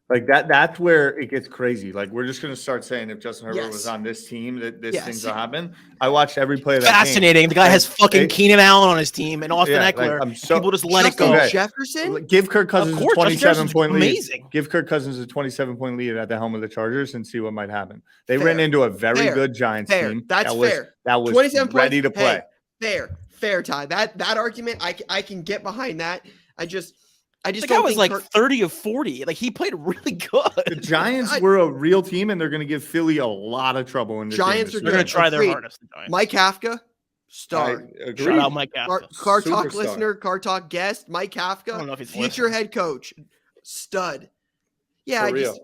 Speaker 4: Like that's where it gets crazy. Like, we're just going to start saying if Justin Herbert was on this team, that this thing's will happen. I watched every play of that
Speaker 3: Fascinating.
Speaker 4: game.
Speaker 3: The guy has fucking
Speaker 4: Hey,
Speaker 3: Keenan Allen on his team and Austin Eckler. People just let it
Speaker 1: Justin
Speaker 3: go.
Speaker 4: Okay.
Speaker 1: Jefferson?
Speaker 4: Give Kirk Cousins
Speaker 3: Of course,
Speaker 4: a
Speaker 3: Justin Jefferson's
Speaker 4: 27-point lead.
Speaker 3: amazing.
Speaker 4: Give Kirk Cousins a 27-point lead at the helm of the Chargers and see what might happen. They
Speaker 1: Fair.
Speaker 4: ran into a very
Speaker 1: Fair.
Speaker 4: good Giants
Speaker 1: Fair.
Speaker 4: team.
Speaker 1: That's
Speaker 4: that was,
Speaker 1: fair.
Speaker 4: That was
Speaker 1: 27
Speaker 4: ready
Speaker 1: points.
Speaker 4: to play.
Speaker 1: Hey, fair, Ty. That argument, I can get behind that. I just
Speaker 3: The guy
Speaker 1: don't
Speaker 3: was
Speaker 1: think
Speaker 3: like 30 of 40. Like, he played really good.
Speaker 4: The Giants were a real team, and they're going to give Philly a lot of trouble in this
Speaker 1: Giants
Speaker 4: game.
Speaker 1: are
Speaker 3: They're going
Speaker 1: good.
Speaker 3: to try their
Speaker 1: Agreed.
Speaker 3: hardest. The Giants.
Speaker 1: Mike Kafka, star.
Speaker 4: Agree.
Speaker 3: Shout out Mike Kafka.
Speaker 1: Car Talk
Speaker 4: Superstar.
Speaker 1: listener, Car Talk guest, Mike
Speaker 3: I don't
Speaker 1: Kafka,
Speaker 3: know if he's
Speaker 1: future head coach. stud. Yeah,
Speaker 4: For real.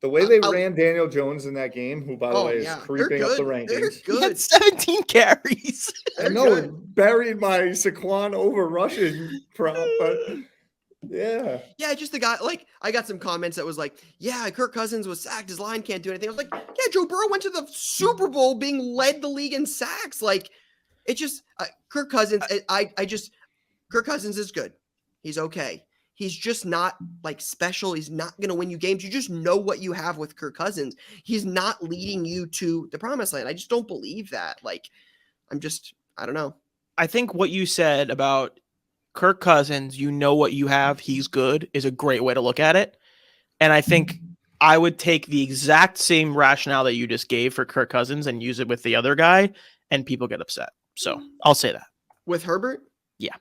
Speaker 4: The way they ran Daniel Jones in that game, who, by the way, is creeping up the rankings.
Speaker 1: They're good.
Speaker 3: He had 17 carries.
Speaker 4: I know, buried my Saquon over rushing prop, but yeah.
Speaker 1: Yeah, just the guy, like, I got some comments that was like, yeah, Kirk Cousins was sacked. His line can't do anything. I was like, yeah, Joe Burrow went to the Super Bowl being led the league in sacks. Like, it just, Kirk Cousins, Kirk Cousins is good. He's okay. He's just not like special. He's not going to win you games. You just know what you have with Kirk Cousins. He's not leading you to the promised land. I just don't believe that. Like, I don't know.
Speaker 3: I think what you said about Kirk Cousins, you know what you have, he's good, is a great way to look at it. And I think I would take the exact same rationale that you just gave for Kirk Cousins and use it with the other guy, and people get upset. So I'll say that.
Speaker 1: With Herbert?
Speaker 3: Yeah.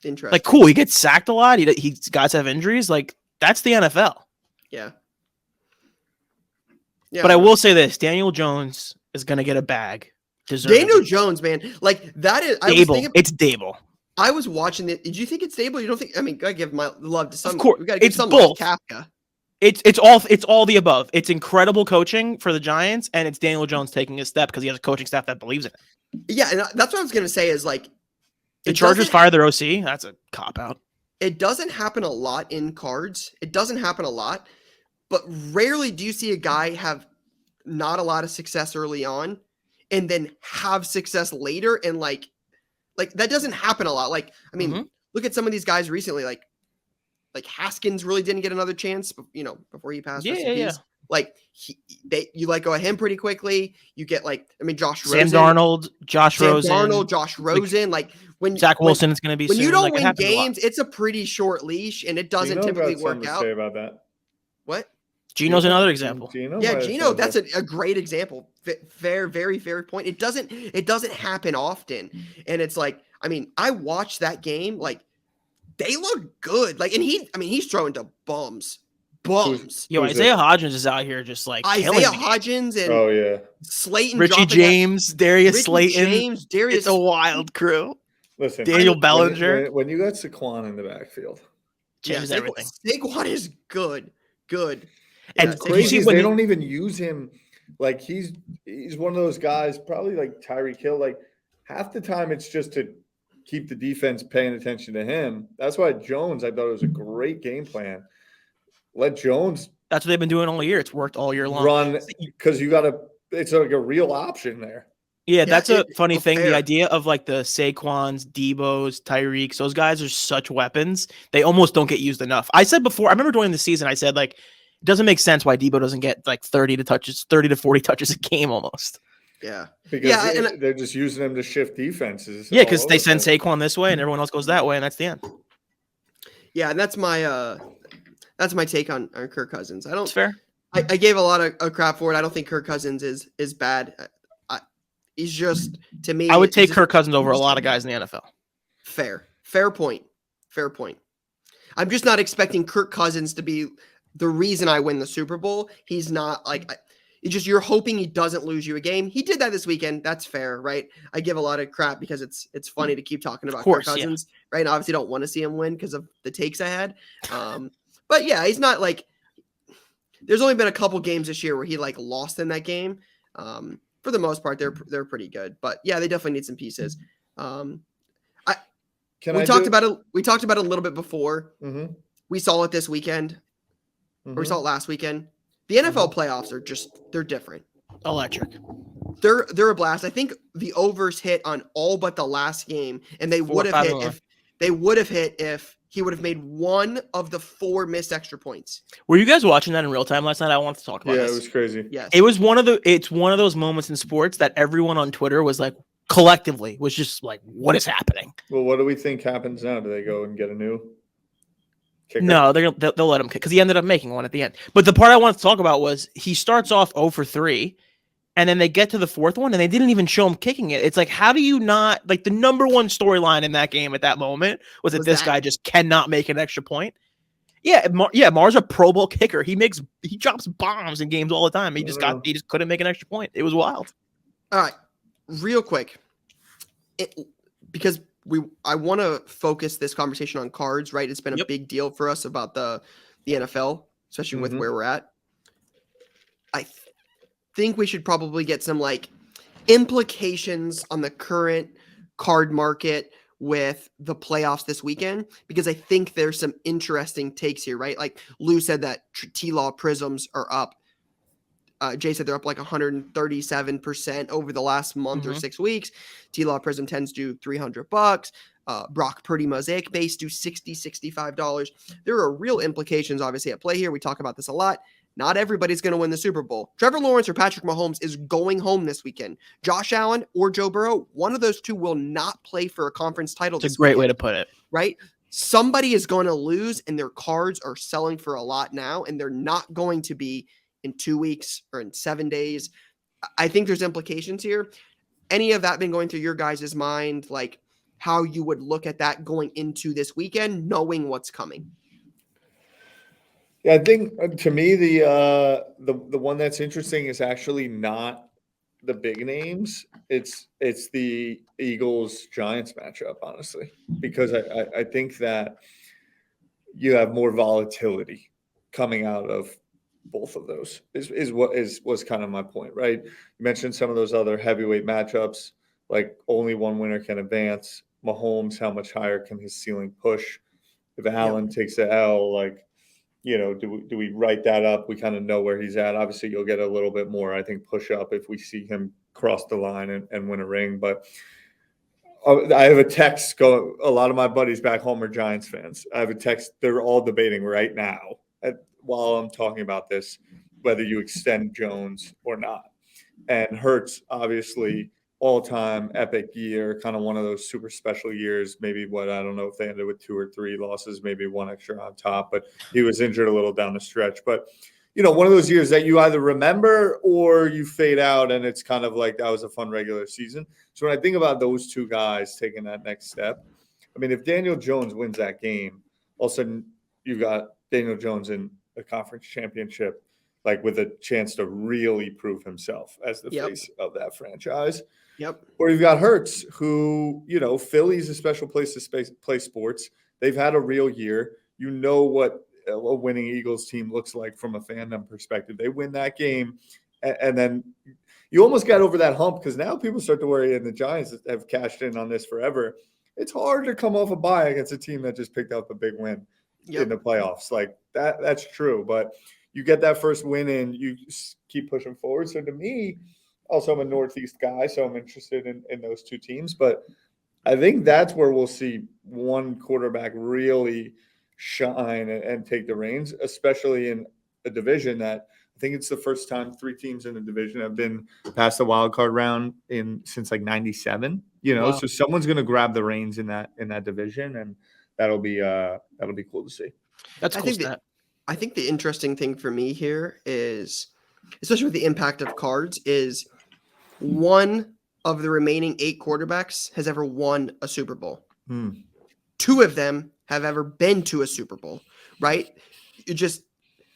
Speaker 1: Interesting.
Speaker 3: Like, cool, he gets sacked a lot. He's guys have injuries. Like, that's the NFL.
Speaker 1: Yeah.
Speaker 3: But I will say this: Daniel Jones is going to get a bag.
Speaker 1: Daniel Jones, man, like that is.
Speaker 3: It's Dable.
Speaker 1: I was watching it. Did you think it's stable? You don't think? I mean, gotta give my love to some.
Speaker 3: Of course,
Speaker 1: we gotta give
Speaker 3: it's
Speaker 1: some
Speaker 3: both.
Speaker 1: Kafka.
Speaker 3: It's all the above. It's incredible coaching for the Giants, and it's Daniel Jones taking a step because he has a coaching staff that believes in it.
Speaker 1: Yeah, and that's what I was gonna say. Is like
Speaker 3: the Chargers fired their OC. That's a cop out.
Speaker 1: It doesn't happen a lot in cards. It doesn't happen a lot, but rarely do you see a guy have not a lot of success early on, and then have success later, and like that doesn't happen a lot. Like, I mean, look at some of these guys recently. Like Haskins really didn't get another chance, before he passed.
Speaker 3: Yeah.
Speaker 1: Like you let go of him pretty quickly. You get Josh Rosen,
Speaker 3: Sam Darnold, Josh
Speaker 1: Rosen. Like when
Speaker 3: Zach Wilson is going to be.
Speaker 1: When
Speaker 3: soon.
Speaker 1: you don't
Speaker 3: like,
Speaker 1: win games, it's a pretty short leash, and it doesn't typically work out.
Speaker 4: Say about that.
Speaker 1: What?
Speaker 3: Gino's another example.
Speaker 1: Gino, that's a great example. Fair, very fair point. It doesn't happen often, and it's like, I mean, I watched that game. Like, they look good. Like, and he's throwing to bums.
Speaker 3: Yo, Isaiah Hodgins is out here just like
Speaker 1: Isaiah Hodgins and Slayton,
Speaker 3: Richie James, Darius Slayton. It's a wild crew.
Speaker 4: Listen,
Speaker 3: Daniel Bellinger.
Speaker 4: When you got Saquon in the backfield,
Speaker 3: changes everything.
Speaker 1: Saquon is good.
Speaker 3: And
Speaker 4: it's crazy they don't even use him. Like, he's one of those guys, probably like Tyreek Hill. Like, half the time it's just to keep the defense paying attention to him. That's why Jones, I thought it was a great game plan. Let Jones.
Speaker 3: That's what they've been doing all year. It's worked all year long.
Speaker 4: Run because it's like a real option there.
Speaker 3: Yeah, that's a funny thing. The idea of like the Saquons, Debos, Tyreeks, those guys are such weapons. They almost don't get used enough. I said before, I remember during the season, I said, like, it doesn't make sense why Debo doesn't get like 30 to 40 touches a game almost.
Speaker 1: Yeah.
Speaker 4: Because they're just using them to shift defenses.
Speaker 3: Yeah, because they send Saquon this way and everyone else goes that way, and that's the end.
Speaker 1: Yeah, and that's my take on Kirk Cousins.
Speaker 3: It's fair.
Speaker 1: I gave a lot of crap for it. I don't think Kirk Cousins is bad. He's just, to me,
Speaker 3: I would take Kirk Cousins over a lot of guys in the NFL.
Speaker 1: Fair point. I'm just not expecting Kirk Cousins to be the reason I win the Super Bowl. He's not like, it's just, you're hoping he doesn't lose you a game. He did that this weekend. That's fair, right? I give a lot of crap because it's funny to keep talking about Kirk Cousins, right? And obviously don't want to see him win because of the takes I had. But yeah, he's not like, there's only been a couple games this year where he like lost in that game. For the most part, they're pretty good, but yeah, they definitely need some pieces. We talked about it a little bit before.
Speaker 4: Mm-hmm.
Speaker 1: We saw it this weekend. Or we saw it last weekend. The NFL playoffs are they're different.
Speaker 3: Electric.
Speaker 1: They're a blast. I think the overs hit on all but the last game, and they would have hit if he would have made one of the 4 missed extra points.
Speaker 3: Were you guys watching that in real time last night? I wanted to talk about this.
Speaker 4: Yeah, it was crazy.
Speaker 1: Yes.
Speaker 3: It's one of those moments in sports that everyone on Twitter was like, collectively, was just like, what is happening?
Speaker 4: Well, what do we think happens now? Do they go and get a new kicker?
Speaker 3: No, they'll let him kick because he ended up making one at the end. But the part I wanted to talk about was he starts off 0 for 3, and then they get to the 4th one, and they didn't even show him kicking it. It's like, how do you not, like, the number one storyline in that game at that moment was that this guy just cannot make an extra point. Yeah, Mar's a Pro Bowl kicker. He drops bombs in games all the time. He just couldn't make an extra point. It was wild.
Speaker 1: All right, real quick, because I want to focus this conversation on cards, right? It's been a
Speaker 3: Yep.
Speaker 1: big deal for us about the NFL, especially with where we're at. I think we should probably get some like implications on the current card market with the playoffs this weekend, because I think there's some interesting takes here, right? Like Lou said that T-Law prisms are up. Jay said they're up like 137% over the last month or 6 weeks. T-Law prism tends to do $300. Brock Purdy Mosaic base do $65. There are real implications obviously at play here. We talk about this a lot. Not everybody's going to win the Super Bowl. Trevor Lawrence or Patrick Mahomes is going home this weekend. Josh Allen or Joe Burrow, one of those two will not play for a conference title.
Speaker 3: It's a great way to put it.
Speaker 1: Right? Somebody is going to lose, and their cards are selling for a lot now, and they're not going to be in 2 weeks or in 7 days. I think there's implications here. Any of that been going through your guys' mind, like how you would look at that going into this weekend, knowing what's coming?
Speaker 4: Yeah, I think to me the one that's interesting is actually not the big names. It's the Eagles Giants matchup, honestly, because I think that you have more volatility coming out of both of those. Was kind of my point, right? You mentioned some of those other heavyweight matchups, like only one winner can advance. Mahomes, how much higher can his ceiling push? If Allen takes the L, like, do we write that up? We kind of know where he's at. Obviously, you'll get a little bit more, I think, push up if we see him cross the line and win a ring. But I have a text going. A lot of my buddies back home are Giants fans. I have a text. They're all debating right now while I'm talking about this, whether you extend Jones or not. And Hurts, obviously, all-time epic year, kind of one of those super special years. Maybe I don't know if they ended with 2 or 3 losses, maybe one extra on top, but he was injured a little down the stretch. But, one of those years that you either remember or you fade out, and it's kind of like that was a fun regular season. So when I think about those two guys taking that next step, I mean, if Daniel Jones wins that game, all of a sudden you've got Daniel Jones in a conference championship, like with a chance to really prove himself as the face of that franchise.
Speaker 1: Yep.
Speaker 4: Or you've got Hurts, who, Philly's a special place to play sports. They've had a real year. You know what a winning Eagles team looks like from a fandom perspective. They win that game, and then you almost got over that hump, because now people start to worry, and the Giants have cashed in on this forever. It's hard to come off a bye against a team that just picked up a big win in the playoffs. Like that's true, but you get that first win and you keep pushing forward. So to me, also I'm a Northeast guy, so I'm interested in those two teams. But I think that's where we'll see one quarterback really shine and take the reins, especially in a division that I think it's the first time 3 teams in the division have been past the wild card round since like 97.
Speaker 3: Wow.
Speaker 4: So someone's going to grab the reins in that division, and that'll be cool to see.
Speaker 3: That's cool.
Speaker 1: I think the interesting thing for me here is, especially with the impact of cards, is one of the remaining 8 quarterbacks has ever won a Super Bowl. 2 of them have ever been to a Super Bowl, right?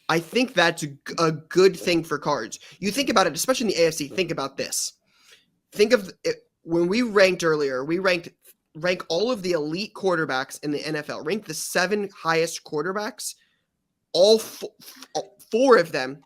Speaker 1: I think that's a good thing for cards. You think about it, especially in the AFC, think about this. Think of it, when we ranked earlier, rank all of the elite quarterbacks in the NFL, rank the 7 highest quarterbacks. All 4 of them,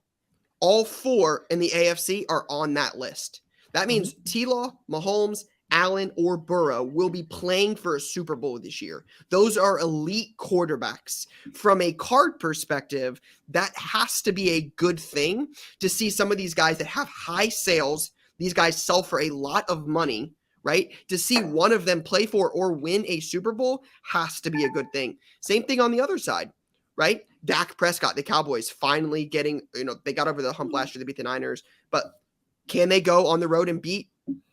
Speaker 1: all 4 in the AFC are on that list. That means T-Law, Mahomes, Allen, or Burrow will be playing for a Super Bowl this year. Those are elite quarterbacks. From a card perspective, that has to be a good thing to see some of these guys that have high sales. These guys sell for a lot of money, right? To see one of them play for or win a Super Bowl has to be a good thing. Same thing on the other side, right? Dak Prescott, the Cowboys, finally getting, they got over the hump last year to beat the Niners, but can they go on the road and beat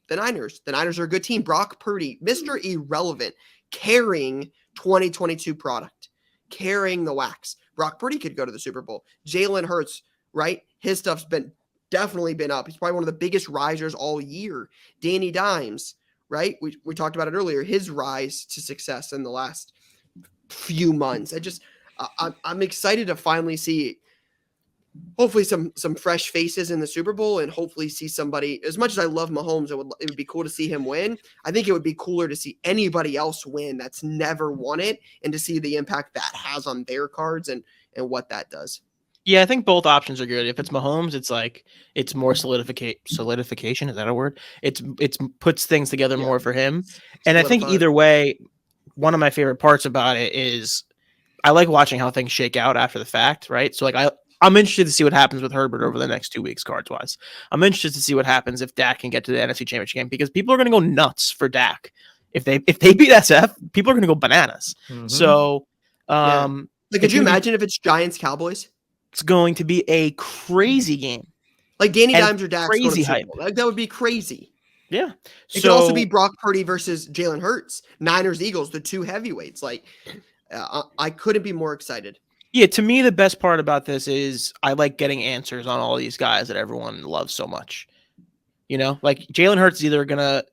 Speaker 1: the Niners? The Niners are a good team. Brock Purdy, Mr. Irrelevant, carrying 2022 product, carrying the wax. Brock Purdy could go to the Super Bowl. Jalen Hurts, right? His stuff's definitely been up. He's probably one of the biggest risers all year. Danny Dimes, right? We talked about it earlier, his rise to success in the last few months. I'm excited to finally see hopefully some fresh faces in the Super Bowl, and hopefully see somebody. As much as I love Mahomes, it would be cool to see him win. I think it would be cooler to see anybody else win that's never won it, and to see the impact that has on their cards and what that does.
Speaker 3: Yeah, I think both options are good. If it's Mahomes, it's like it's more solidification. Is that a word? It's puts things together more for him. And I think either way, one of my favorite parts about it is I like watching how things shake out after the fact, right? So like I'm interested to see what happens with Herbert over the next 2 weeks, cards wise. I'm interested to see what happens if Dak can get to the NFC Championship game, because people are going to go nuts for Dak. If they beat SF, people are going to go bananas.
Speaker 4: Mhm.
Speaker 3: So,
Speaker 1: like, could you imagine if it's Giants Cowboys?
Speaker 3: It's going to be a crazy game.
Speaker 1: Like Danny Dimes or Dax
Speaker 3: crazy
Speaker 1: go to the Super
Speaker 3: hype.
Speaker 1: Bowl. Like, that would be crazy.
Speaker 3: Yeah.
Speaker 1: It could also be Brock Purdy versus Jalen Hurts. Niners, Eagles, the two heavyweights. Like, I couldn't be more excited.
Speaker 3: Yeah, to me, the best part about this is I like getting answers on all these guys that everyone loves so much. You know, like Jalen Hurts is either going to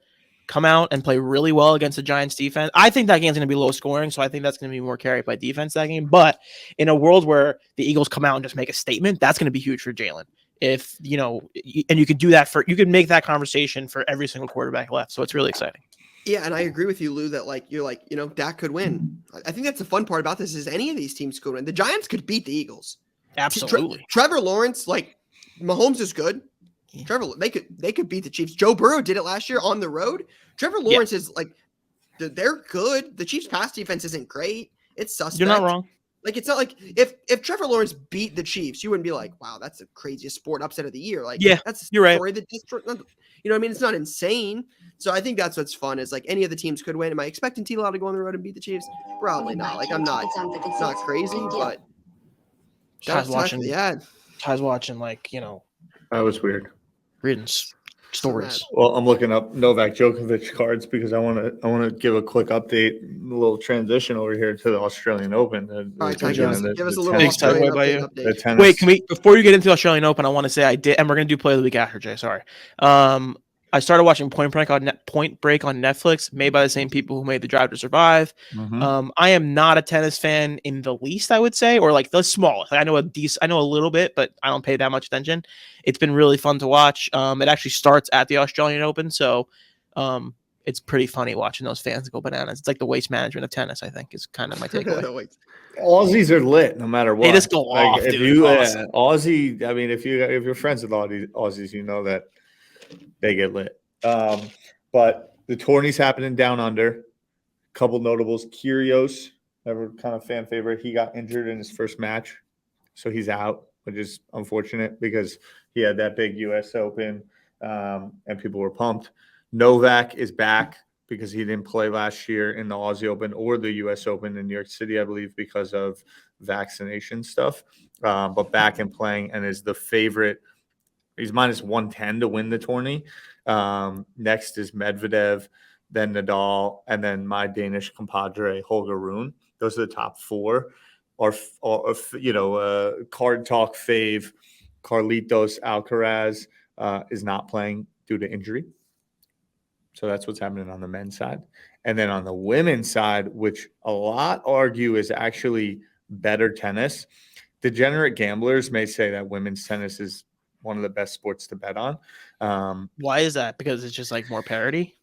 Speaker 3: come out and play really well against the Giants defense. I think that game's going to be low scoring, so I think that's going to be more carried by defense that game. But in a world where the Eagles come out and just make a statement, that's going to be huge for Jalen. If, you know, and you could do that you could make that conversation for every single quarterback left. So it's really exciting.
Speaker 1: Yeah, and I agree with you, Lou, that you're like, Dak could win. I think that's the fun part about this is any of these teams could win. The Giants could beat the Eagles.
Speaker 3: Absolutely.
Speaker 1: Trevor Lawrence, like, Mahomes is good. Trevor, they could beat the Chiefs. Joe Burrow did it last year on the road. Trevor Lawrence is like, they're good. The Chiefs' pass defense isn't great. It's suspect.
Speaker 3: You're not wrong.
Speaker 1: Like, it's not like if Trevor Lawrence beat the Chiefs, you wouldn't be like, wow, that's the craziest sport upset of the year. Like, that's
Speaker 3: you're right.
Speaker 1: Story that you know what I mean? It's not insane. So I think that's what's fun is like any of the teams could win. Am I expecting T-Law to go on the road and beat the Chiefs? Probably not. Like, I'm not crazy, but
Speaker 3: Ty's watching like,
Speaker 4: That was weird.
Speaker 3: Reading stories.
Speaker 4: Well, I'm looking up Novak Djokovic cards because I want to give a quick update, a little transition over here to the Australian Open.
Speaker 1: All right, Ty, give us a little
Speaker 3: tennis,
Speaker 1: Australian update.
Speaker 3: Wait, can we before you get into the Australian Open? I want to say I did, and we're gonna do play of the week after, Jay. Sorry. I started watching Point Break on Netflix, made by the same people who made The Drive to Survive.
Speaker 4: Mm-hmm.
Speaker 3: I am not a tennis fan in the least, I would say, or like the smallest. Like, I know a little bit, but I don't pay that much attention. It's been really fun to watch. It actually starts at the Australian Open, so it's pretty funny watching those fans go bananas. It's like the waste management of tennis, I think, is kind of my takeaway.
Speaker 4: Aussies are lit no matter what.
Speaker 3: They just go off,
Speaker 4: if
Speaker 3: dude.
Speaker 4: you Aussie, I mean, if you're friends with all these Aussies, you know that they get lit. But the tourney's happening down under. Couple notables. Kyrgios, never kind of fan favorite. He got injured in his first match, so he's out, which is unfortunate because he had that big U.S. Open, and people were pumped. Novak is back because he didn't play last year in the Aussie Open or the U.S. Open in New York City, I believe, because of vaccination stuff. But back and playing and is the favorite. He's minus 110 to win the tourney. Next is Medvedev, then Nadal, and then my Danish compadre, Holger Rune. Those are the top four. Card talk fave, Carlitos Alcaraz is not playing due to injury. So that's what's happening on the men's side. And then on the women's side, which a lot argue is actually better tennis, degenerate gamblers may say that women's tennis is one of the best sports to bet on.
Speaker 3: Why is that? Because it's just like more parity?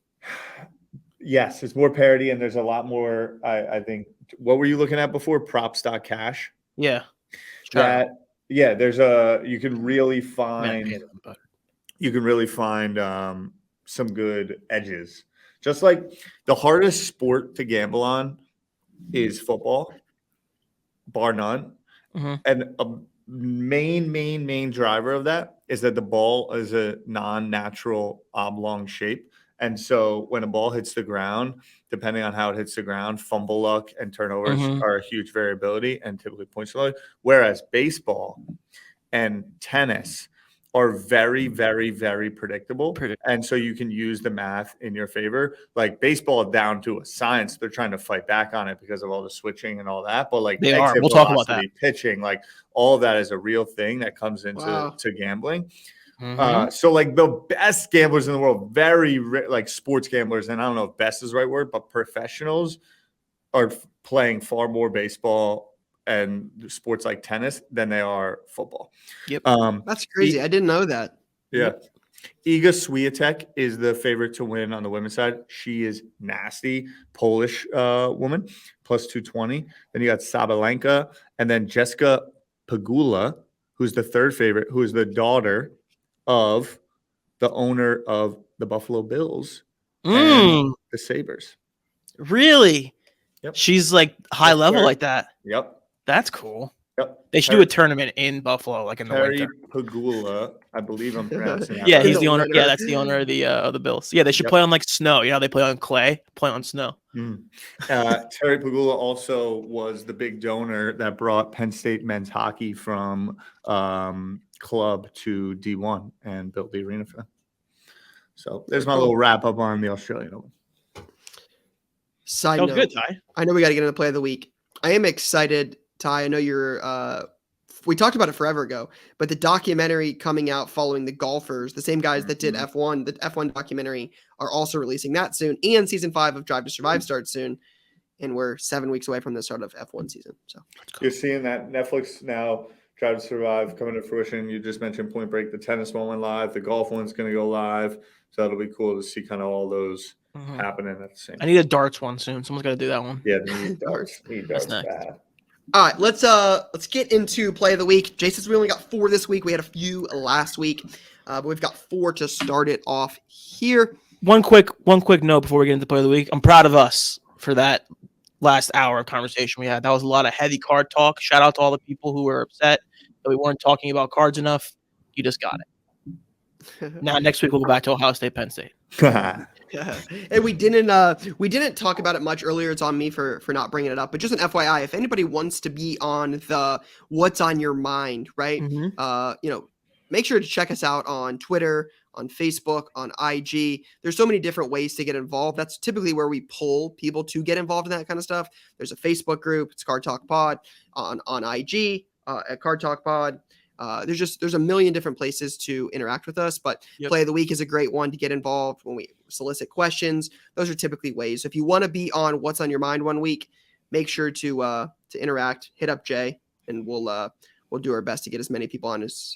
Speaker 4: Yes, it's more parity, and there's a lot more. I think. What were you looking at before? Props.cash.
Speaker 3: Yeah.
Speaker 4: There's you can really find. Some good edges. Just like the hardest sport to gamble on is football, bar none, and a main driver of that is that the ball is a non-natural oblong shape. And so when a ball hits the ground, depending on how it hits the ground, fumble luck and turnovers are a huge variability and typically points low. Whereas baseball and tennis are very, very, very predictable. And so you can use the math in your favor. Like baseball down to a science. They're trying to fight back on it because of all the switching and all that. But like
Speaker 3: they are. We'll talk about that.
Speaker 4: Pitching, like all of that is a real thing that comes into to gambling. So like the best gamblers in the world, like sports gamblers, and I don't know if best is the right word, but professionals are playing far more baseball and sports like tennis than they are football.
Speaker 3: Yep.
Speaker 1: That's crazy. I didn't know that.
Speaker 4: Yeah. Iga Swiatek is the favorite to win on the women's side. She is nasty, Polish woman, plus 220. Then you got Sabalenka, and then Jessica Pegula, who's the third favorite, who is the daughter of the owner of the Buffalo Bills and the Sabres.
Speaker 3: Really?
Speaker 4: Yep.
Speaker 3: She's like high level like that.
Speaker 4: Yep.
Speaker 3: That's cool.
Speaker 4: Yep.
Speaker 3: They should do a tournament in Buffalo, like in the
Speaker 4: Terry
Speaker 3: winter.
Speaker 4: Pegula, I believe I'm pronouncing that.
Speaker 3: Yeah,
Speaker 4: right.
Speaker 3: he's the owner. Yeah, that's the owner of the Bills. Yeah, they should play on like snow. You know, they play on clay, play on snow.
Speaker 4: Terry Pegula also was the big donor that brought Penn State men's hockey from club to D1 and built the arena for them. So there's my little wrap up on the Australian Open.
Speaker 1: Side
Speaker 3: That was
Speaker 1: note,
Speaker 3: good, Ty.
Speaker 1: I know we got to get into play of the week. I am excited, Ty. I know you're. We talked about it forever ago, but the documentary coming out following the golfers, the same guys that did F1, the F1 documentary, are also releasing that soon. And season 5 of Drive to Survive starts soon, and we're 7 weeks away from the start of F1 season. So
Speaker 4: you're seeing that Netflix now. Drive to Survive coming to fruition. You just mentioned Point Break. The tennis one went live. The golf one's going to go live. So that'll be cool to see kind of all those happening at the same time.
Speaker 3: I need a darts one soon. Someone's got to do that one.
Speaker 4: Yeah, need darts.
Speaker 3: That's next.
Speaker 4: Bad.
Speaker 1: all right, let's get into play of the week. Jay says we only got 4 this week. We had a few last week, but we've got 4 to start it off here.
Speaker 3: One quick note before we get into play of the week. I'm proud of us for that last hour of conversation we had. That was a lot of heavy card talk. Shout out to all the people who were upset that we weren't talking about cards enough. You just got it. Now next week we'll go back to Ohio State, Penn State.
Speaker 1: And we didn't talk about it much earlier. It's on me for not bringing it up. But just an FYI, if anybody wants to be on the what's on your mind, right? Make sure to check us out on Twitter, on Facebook, on IG. There's so many different ways to get involved. That's typically where we pull people to get involved in that kind of stuff. There's a Facebook group. It's Card Talk Pod on IG at Card Talk Pod. There's a million different places to interact with us, but Play of the Week is a great one to get involved when we solicit questions. Those are typically ways. So if you want to be on What's on Your Mind one week, make sure to interact, hit up Jay, and we'll do our best to get as many people on as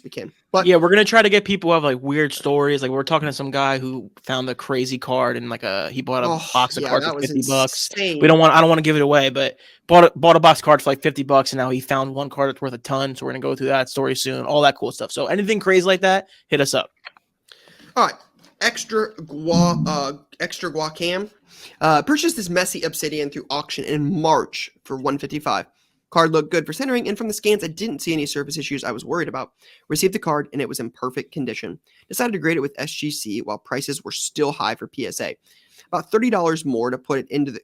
Speaker 1: we can. But
Speaker 3: yeah, we're gonna try to get people who have like weird stories. Like we're talking to some guy who found a crazy card and he bought a box of cards for $50. I don't want to give it away, but bought a box of cards for like $50, and now he found one card that's worth a ton. So we're gonna go through that story soon. All that cool stuff. So anything crazy like that, hit us up.
Speaker 1: All right, extra Guacam purchased this messy Obsidian through auction in March for $155. Card looked good for centering, and from the scans, I didn't see any surface issues I was worried about. Received the card, and it was in perfect condition. Decided to grade it with SGC while prices were still high for PSA. About $30 more to put it into the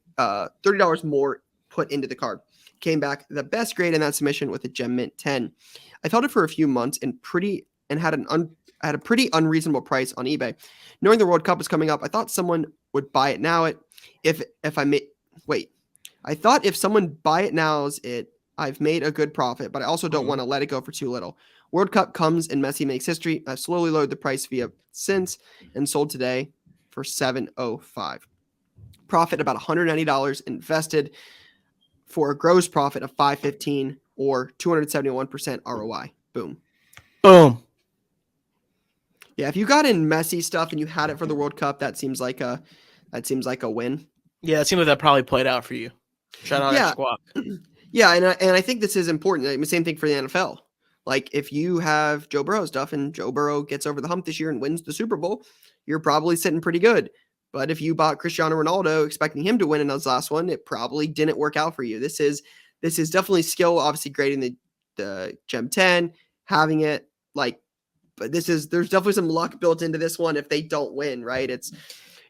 Speaker 1: card. Came back the best grade in that submission with a Gem Mint 10. I've held it for a few months and had a pretty unreasonable price on eBay. Knowing the World Cup was coming up, I thought someone would buy it now. I thought if someone buy it now, I've made a good profit, but I also don't want to let it go for too little. World Cup comes and Messi makes history. I've slowly lowered the price since and sold today for $705. Profit about $190 invested for a gross profit of $515 or 271% ROI. Boom. Yeah, if you got in Messi stuff and you had it for the World Cup, that seems like a win.
Speaker 3: Yeah, it seems like that probably played out for you. Shout out Squawk.
Speaker 1: Yeah, and I think this is important. Same thing for the NFL. Like, if you have Joe Burrow stuff and Joe Burrow gets over the hump this year and wins the Super Bowl, you're probably sitting pretty good. But if you bought Cristiano Ronaldo expecting him to win in his last one, it probably didn't work out for you. This is definitely skill, obviously grading the Gem 10, having it but there's definitely some luck built into this one if they don't win, right?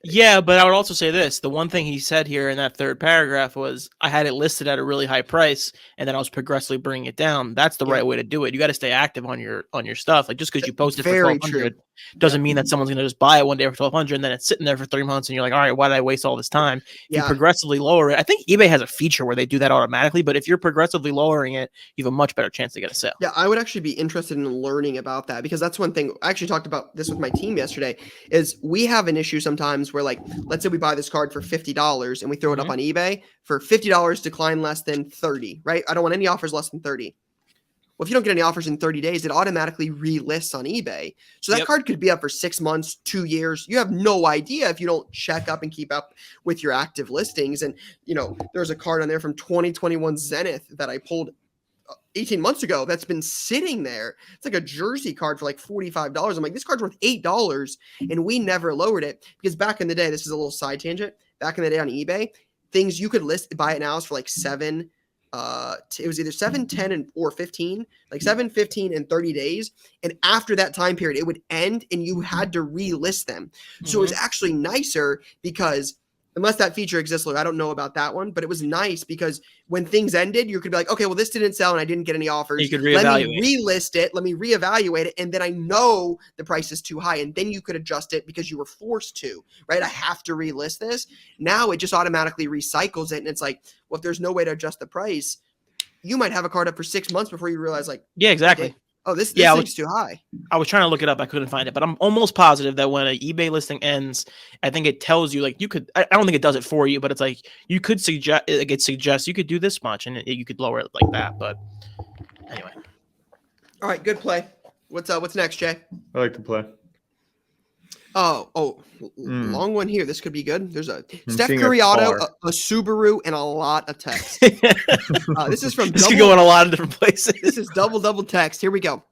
Speaker 3: Yeah, but I would also say this. The one thing he said here in that third paragraph was, I had it listed at a really high price, and then I was progressively bringing it down. That's the right way to do it. You got to stay active on your stuff. Like, just because you post it for $1,200 doesn't mean that someone's going to just buy it one day for $1,200, and then it's sitting there for 3 months, and you're like, all right, why did I waste all this time? You progressively lower it. I think eBay has a feature where they do that automatically, but if you're progressively lowering it, you have a much better chance to get a sale.
Speaker 1: Yeah, I would actually be interested in learning about that, because that's one thing. I actually talked about this with my team yesterday, is we have an issue sometimes times where, like, let's say we buy this card for $50 and we throw it up on eBay for $50, decline less than 30, right? I don't want any offers less than 30. Well, if you don't get any offers in 30 days, it automatically relists on eBay. So that card could be up for 6 months, 2 years. You have no idea if you don't check up and keep up with your active listings. And, there's a card on there from 2021 Zenith that I pulled 18 months ago that's been sitting there. It's like a jersey card for like $45. I'm like, this card's worth $8, and we never lowered it because back in the day, this is a little side tangent. Back in the day on eBay, things you could buy it now is for like $7. It was either 7, 10, or 15, like 7, 15, and 30 days. And after that time period, it would end and you had to relist them. So it was actually nicer because unless that feature exists, I don't know about that one, but it was nice because when things ended, you could be like, okay, well, this didn't sell and I didn't get any offers.
Speaker 3: You could
Speaker 1: reevaluate. Let me relist it. Let me reevaluate it. And then I know the price is too high. And then you could adjust it because you were forced to, right? I have to relist this. Now it just automatically recycles it. And it's like, well, if there's no way to adjust the price, you might have a card up for 6 months before you realize, like,
Speaker 3: yeah, exactly.
Speaker 1: Okay, oh, this thing's too high.
Speaker 3: I was trying to look it up. I couldn't find it, but I'm almost positive that when an eBay listing ends, I think it tells you, like, you could, I don't think it does it for you, but it's like, you could suggest, like, it suggests you could do this much and you could lower it like that. But anyway.
Speaker 1: All right. Good play. What's next, Jay?
Speaker 4: I like to play.
Speaker 1: Long one here. This could be good. There's a
Speaker 4: I'm
Speaker 1: Steph
Speaker 4: seeing
Speaker 1: Curry
Speaker 4: a
Speaker 1: auto,
Speaker 4: car.
Speaker 1: a Subaru, and a lot of text. This is from
Speaker 3: This could go in a lot of different places.
Speaker 1: This is double text. Here we go.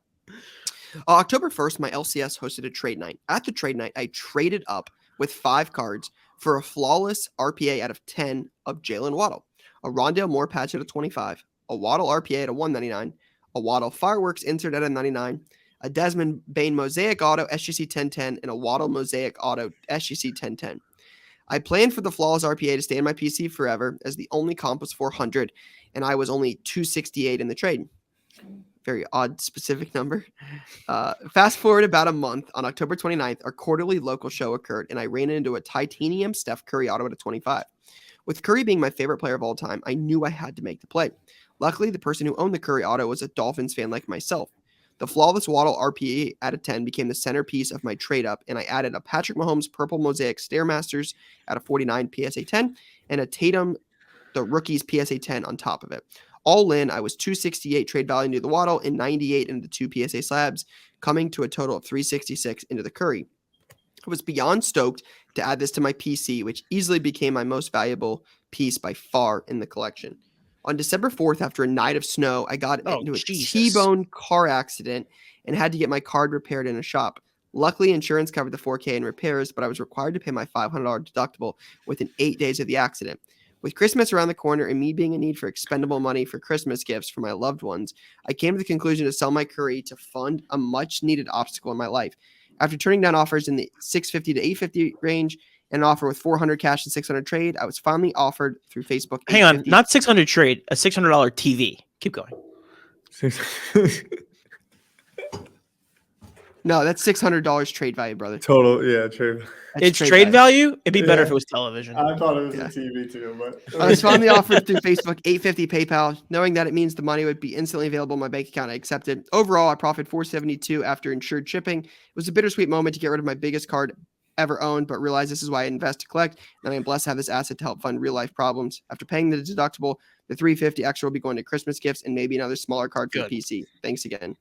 Speaker 1: October 1st, my LCS hosted a trade night. At the trade night, I traded up with 5 cards for a flawless RPA out of 10 of Jalen Waddle, a Rondale Moore patch at a 25, a Waddle RPA at a 199, a Waddle Fireworks insert at a 99, a Desmond Bain Mosaic Auto SGC 1010, and a Waddle Mosaic Auto SGC 1010. I planned for the flawless RPA to stay in my PC forever as the only comp was 400, and I was only 268 in the trade. Very odd specific number. Fast forward about a month, on October 29th, our quarterly local show occurred, and I ran into a titanium Steph Curry auto at a 25. With Curry being my favorite player of all time, I knew I had to make the play. Luckily, the person who owned the Curry auto was a Dolphins fan like myself. The flawless Waddle RPA at a 10 became the centerpiece of my trade-up, and I added a Patrick Mahomes Purple Mosaic Stairmasters at a 49 PSA 10 and a Tatum, the Rookies PSA 10 on top of it. All in, I was 268 trade value into the Waddle and 98 into the 2 PSA slabs, coming to a total of 366 into the Curry. I was beyond stoked to add this to my PC, which easily became my most valuable piece by far in the collection. On December 4th, after a night of snow, I got into a T-bone car accident and had to get my card repaired in a shop. Luckily, insurance covered the $4K in repairs, but I was required to pay my $500 deductible within 8 days of the accident. With Christmas around the corner and me being in need for expendable money for Christmas gifts for my loved ones, I came to the conclusion to sell my Curry to fund a much-needed obstacle in my life. After turning down offers in the $650 to $850 range, and an offer with 400 cash and 600 trade, I was finally offered through Facebook.
Speaker 3: Hang on, not 600 trade, a $600 TV. Keep going.
Speaker 1: No, that's $600 trade value, brother.
Speaker 4: Total, yeah, trade.
Speaker 3: It's trade value. It'd be better if it was television.
Speaker 4: I thought it was a TV too, but
Speaker 1: I was finally offered through Facebook $850 PayPal, knowing that it means the money would be instantly available in my bank account. I accepted. Overall, I profited $472 after insured shipping. It was a bittersweet moment to get rid of my biggest card ever owned, but realize this is why I invest to collect, and I'm blessed to have this asset to help fund real life problems. After paying the deductible, the $350 extra will be going to Christmas gifts and maybe another smaller card for the PC. Thanks again.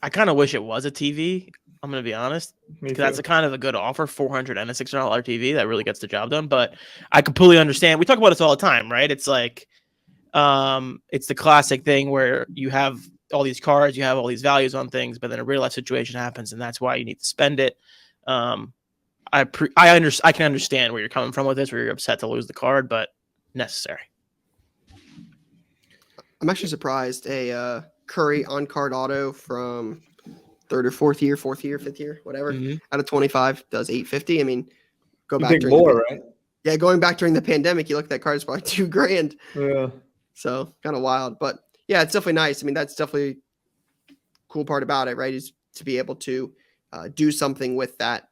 Speaker 3: I kind of wish it was a TV. I'm going to be honest, because that's a kind of a good offer, $400 and a $600 TV that really gets the job done. But I completely understand. We talk about this all the time, right? It's like, it's the classic thing where you have all these cards, you have all these values on things, but then a real life situation happens, and that's why you need to spend it. I can understand where you're coming from with this, where you're upset to lose the card, but necessary.
Speaker 1: I'm actually surprised a Curry on card auto from third or fourth year, fifth year, whatever, out of 25 does $850. I mean, go back during
Speaker 4: more, right?
Speaker 1: Yeah, going back during the pandemic, you look at that card, it's probably $2,000.
Speaker 4: Yeah.
Speaker 1: So kind of wild, but yeah, it's definitely nice. I mean, that's definitely a cool part about it, right? Is to be able to do something with that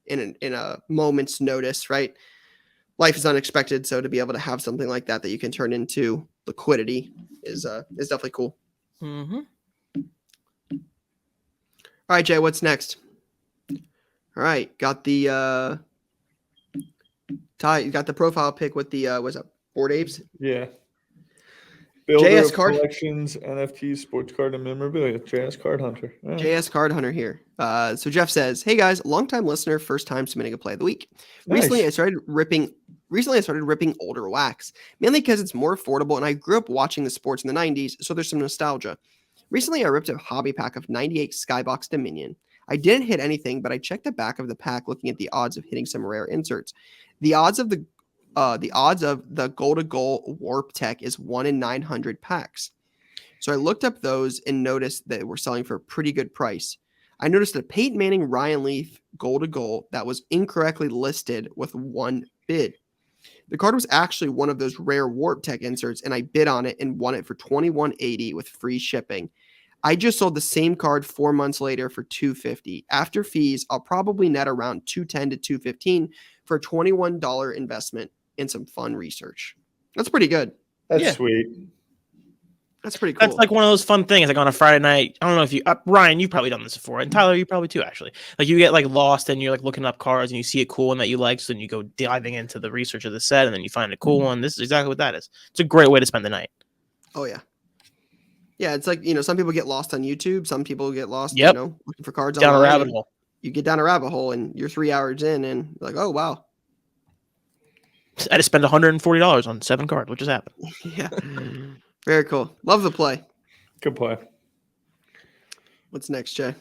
Speaker 1: in a moment's notice, right? Life is unexpected, so to be able to have something like that you can turn into liquidity is definitely cool.
Speaker 3: Mm-hmm.
Speaker 1: All right, Jay, what's next? All right, got the Ty. You got the profile pic with the what's up? Bored Apes.
Speaker 4: Yeah. Builder
Speaker 1: JS
Speaker 4: of
Speaker 1: card.
Speaker 4: collections, NFTs, sports card, and memorabilia. JS Card Hunter. All right.
Speaker 1: JS Card Hunter here. So Jeff says, "Hey guys, longtime listener, first time submitting a play of the week. Recently,
Speaker 4: Nice.
Speaker 1: I started ripping older wax, mainly because it's more affordable, and I grew up watching the sports in the '90s, so there's some nostalgia. Recently, I ripped a hobby pack of '98 Skybox Dominion. I didn't hit anything, but I checked the back of the pack, looking at the odds of hitting some rare inserts. The odds of the goal to goal warp tech is 1 in 900 packs. So I looked up those and noticed that we're selling for a pretty good price. I noticed a Peyton Manning Ryan Leaf goal to goal that was incorrectly listed with one bid. The card was actually one of those rare warp tech inserts, and I bid on it and won it for $21.80 with free shipping. I just sold the same card 4 months later for $250. After fees, I'll probably net around $210 to $215 for a $21 investment and some fun research. That's pretty good.
Speaker 4: That's
Speaker 3: Yeah.
Speaker 4: sweet.
Speaker 1: That's pretty cool.
Speaker 3: That's like one of those fun things, like on a Friday night. I don't know if you, Ryan, you've probably done this before, and Tyler, you probably too, actually. Like you get like lost and you're like looking up cards and you see a cool one that you like, so then you go diving into the research of the set, and then you find a cool one. This is exactly what that is. It's a great way to spend the night.
Speaker 1: Oh yeah. Yeah, it's like, some people get lost on YouTube. Some people get lost,
Speaker 3: Yep.
Speaker 1: Looking for cards
Speaker 3: Down a
Speaker 1: online,
Speaker 3: rabbit
Speaker 1: and
Speaker 3: hole.
Speaker 1: You get down a rabbit hole and you're 3 hours in and you're like, oh, wow.
Speaker 3: I just spent $140 on 7 cards. What just happened?
Speaker 1: Yeah. Very cool. Love the play.
Speaker 4: Good play.
Speaker 1: What's next, Jay?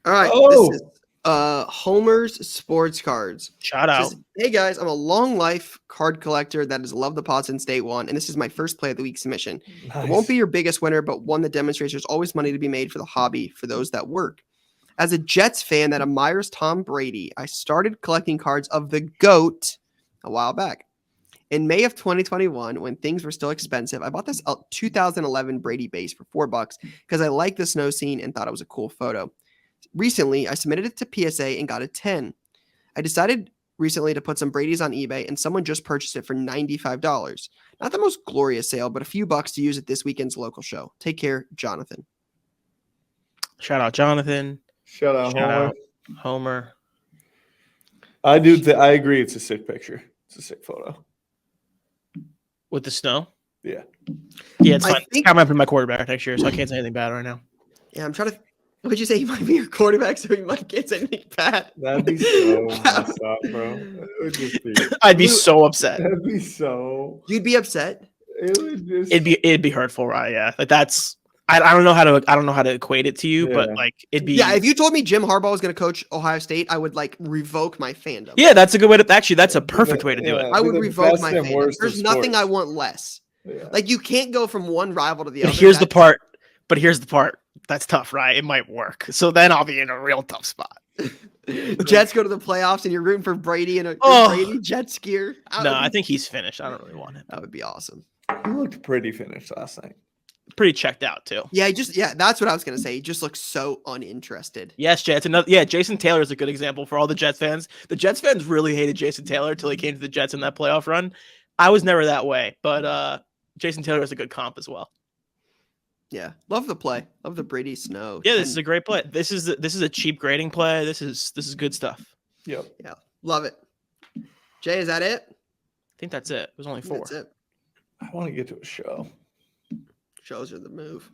Speaker 1: All right.
Speaker 4: Oh.
Speaker 1: This is Homer's Sports Cards.
Speaker 3: Shout out.
Speaker 1: Says, hey guys, I'm a long life card collector that has loved the pod since day one, and this is my first play of the week submission.
Speaker 4: Nice.
Speaker 1: It won't be your biggest winner, but one that demonstrates there's always money to be made for the hobby for those that work. As a Jets fan that admires Tom Brady, I started collecting cards of the GOAT a while back. In May of 2021, when things were still expensive, I bought this 2011 Brady base for $4 because I liked the snow scene and thought it was a cool photo. Recently, I submitted it to PSA and got a 10. I decided recently to put some Brady's on eBay, and someone just purchased it for $95. Not the most glorious sale, but a few bucks to use at this weekend's local show. Take care, Jonathan.
Speaker 3: Shout out, Jonathan.
Speaker 4: Shout out,
Speaker 3: Shout
Speaker 4: Homer.
Speaker 3: out, Homer.
Speaker 4: I agree. It's a sick picture. It's a sick photo.
Speaker 3: With the snow?
Speaker 4: Yeah.
Speaker 3: Yeah, it's
Speaker 1: I
Speaker 3: fine.
Speaker 1: think-
Speaker 3: I might be my quarterback next year, so I can't say anything bad right now.
Speaker 1: Yeah, I'm trying to. What'd you say? He might be your quarterback, so he might get anything bad.
Speaker 4: That'd be so messed up, bro. It would just be.
Speaker 3: I'd be so upset.
Speaker 4: That'd be so.
Speaker 1: You'd be upset.
Speaker 4: It would just.
Speaker 3: It'd be hurtful, right? Yeah, like that's. I don't know how to equate it to you, but
Speaker 4: Yeah.
Speaker 3: like it'd be.
Speaker 1: Yeah, if you told me Jim Harbaugh was going to coach Ohio State, I would like revoke my fandom.
Speaker 3: Yeah, that's a good way to. Actually, that's a perfect way to do it.
Speaker 1: I would
Speaker 4: the
Speaker 1: revoke
Speaker 4: best
Speaker 1: my
Speaker 4: and
Speaker 1: fandom.
Speaker 4: worst of
Speaker 1: There's nothing
Speaker 4: sports.
Speaker 1: I want less.
Speaker 4: Yeah.
Speaker 1: Like you can't go from one rival to the
Speaker 3: But
Speaker 1: other.
Speaker 3: here's the part. That's tough, right? It might work. So then I'll be in a real tough spot.
Speaker 1: Jets go to the playoffs and you're rooting for Brady in a
Speaker 3: Oh.
Speaker 1: Brady Jets gear.
Speaker 3: No, I think he's finished. I don't really want him.
Speaker 1: that would be awesome.
Speaker 4: He looked pretty finished last night.
Speaker 3: Pretty checked out too.
Speaker 1: Yeah, that's what I was gonna say. He just looks so uninterested.
Speaker 3: Yes, Jets. Jason Taylor is a good example for all the Jets fans. The Jets fans really hated Jason Taylor until he came to the Jets in that playoff run. I was never that way, but Jason Taylor is a good comp as well.
Speaker 1: Yeah, love the play. Love the Brady snow.
Speaker 3: Yeah, this is a great play. This is a cheap grading play. This is good stuff.
Speaker 4: Yep.
Speaker 1: Yeah, love it. Jay, is that it?
Speaker 3: I think that's it. It was only 4.
Speaker 1: That's it.
Speaker 4: I want to get to a show.
Speaker 1: Shows are the move.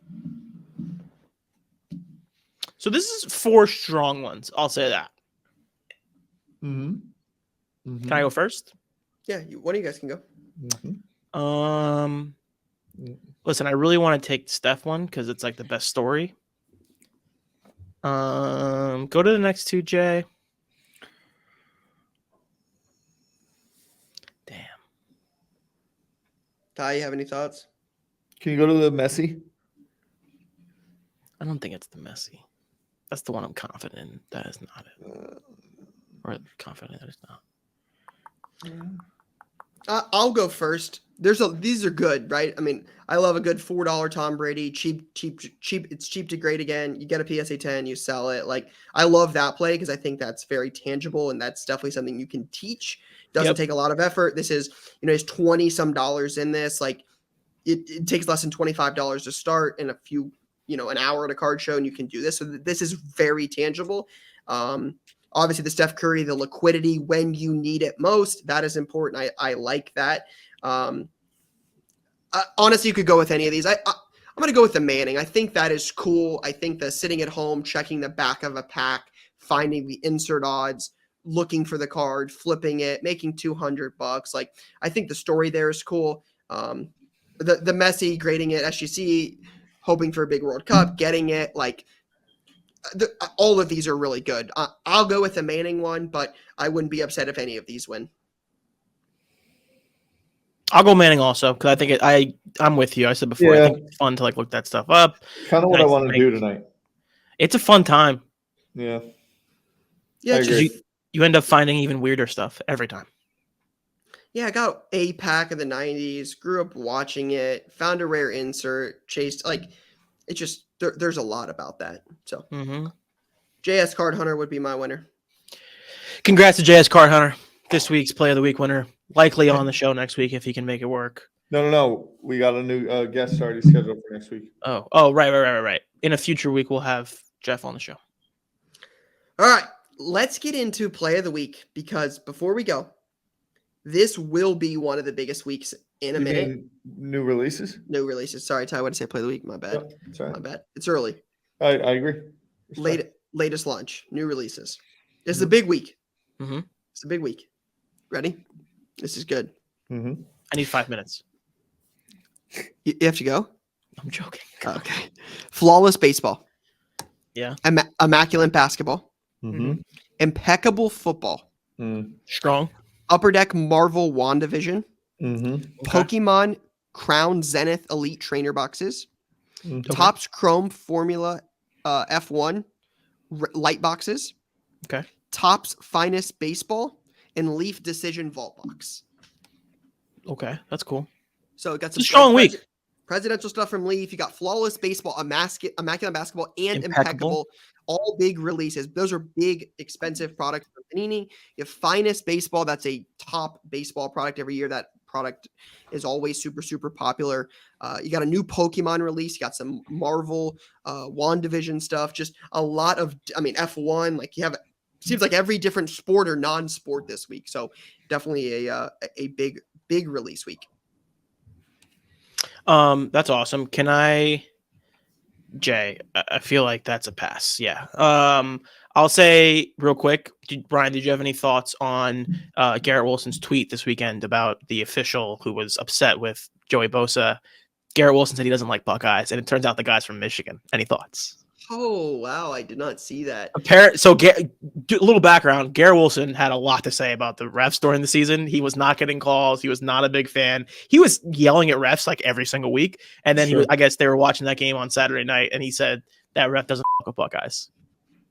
Speaker 3: So this is 4 strong ones. I'll say that.
Speaker 4: Mm-hmm.
Speaker 3: Can I go first?
Speaker 1: Yeah, one of you guys can go.
Speaker 4: Mm-hmm.
Speaker 3: Listen, I really want to take the Steph one because it's like the best story. Go to the next 2, Jay. Damn.
Speaker 1: Ty, you have any thoughts?
Speaker 4: Can you go to the Messi?
Speaker 3: I don't think it's the Messi. That's the one I'm confident in. That is not it. Or confident that it's not.
Speaker 1: I'll go first. These are good, right? I mean, I love a good $4 Tom Brady, cheap. It's cheap to grade again. You get a PSA 10, you sell it. Like I love that play because I think that's very tangible and that's definitely something you can teach. Doesn't take a lot of effort. This is, there's $20 some in this. Like it takes less than $25 to start and a few, an hour at a card show and you can do this. So this is very tangible. Obviously, the Steph Curry, the liquidity when you need it most, that is important. I like that. Honestly, you could go with any of these. I'm going to go with the Manning. I think that is cool. I think the sitting at home, checking the back of a pack, finding the insert odds, looking for the card, flipping it, making $200. Like, I think the story there is cool. The Messi grading it, SGC, hoping for a big World Cup, getting it, like, all of these are really good. I'll go with the Manning one, but I wouldn't be upset if any of these win.
Speaker 3: I'll go Manning also because I think I'm with you. I said before, I think it's fun to like look that stuff up.
Speaker 4: Kind of what I want to do tonight.
Speaker 3: It's a fun time.
Speaker 4: Yeah.
Speaker 1: Yeah,
Speaker 3: you end up finding even weirder stuff every time.
Speaker 1: Yeah, I got a pack of the 90s, grew up watching it, found a rare insert, chased, like, it just, there's a lot about that. So, JS Card Hunter would be my winner.
Speaker 3: Congrats to JS Card Hunter, this week's Play of the Week winner. Likely on the show next week if he can make it work.
Speaker 4: No. We got a new guest already scheduled for next week.
Speaker 3: Oh, right. In a future week, we'll have Jeff on the show.
Speaker 1: All right, let's get into Play of the Week because before we go, this will be one of the biggest weeks in a minute.
Speaker 4: New releases?
Speaker 1: New releases. Sorry, Ty, I would say Play of the Week. My bad.
Speaker 4: Yeah, sorry.
Speaker 1: My bad. It's early.
Speaker 4: I agree.
Speaker 1: Latest launch. New releases. This is a big week. It's a big week. Ready? This is good.
Speaker 3: I need 5 minutes.
Speaker 1: You have to go?
Speaker 3: I'm joking.
Speaker 1: Okay. Flawless baseball.
Speaker 3: Yeah.
Speaker 1: Immaculate basketball. Impeccable football.
Speaker 3: Strong.
Speaker 1: Upper Deck Marvel WandaVision.
Speaker 3: Okay.
Speaker 1: Pokemon Crown Zenith Elite Trainer Boxes. Topps Chrome Formula F1 Light Boxes.
Speaker 3: Okay.
Speaker 1: Topps Finest Baseball and Leaf Decision Vault Box.
Speaker 3: Okay, that's cool.
Speaker 1: So it got some
Speaker 3: strong week.
Speaker 1: Presidential stuff from Leaf. You got Flawless Baseball, Immaculate Basketball, and Impeccable. All big releases. Those are big, expensive products from Panini. You have Finest Baseball. That's a top baseball product every year. That product is always super, super popular. You got a new Pokemon release. You got some Marvel, WandaVision stuff. Just a lot of, F1. Like you have, seems like every different sport or non-sport this week. So definitely a big release week.
Speaker 3: That's awesome. Jay, I feel like that's a pass. Yeah. I'll say real quick, Brian, did you have any thoughts on Garrett Wilson's tweet this weekend about the official who was upset with Joey Bosa? Garrett Wilson said he doesn't like Buckeyes, and it turns out the guy's from Michigan. Any thoughts?
Speaker 1: Oh, wow. I did not see that.
Speaker 3: So a little background. Garrett Wilson had a lot to say about the refs during the season. He was not getting calls. He was not a big fan. He was yelling at refs like every single week. And then I guess they were watching that game on Saturday night, and he said that ref doesn't fuck with Buckeyes.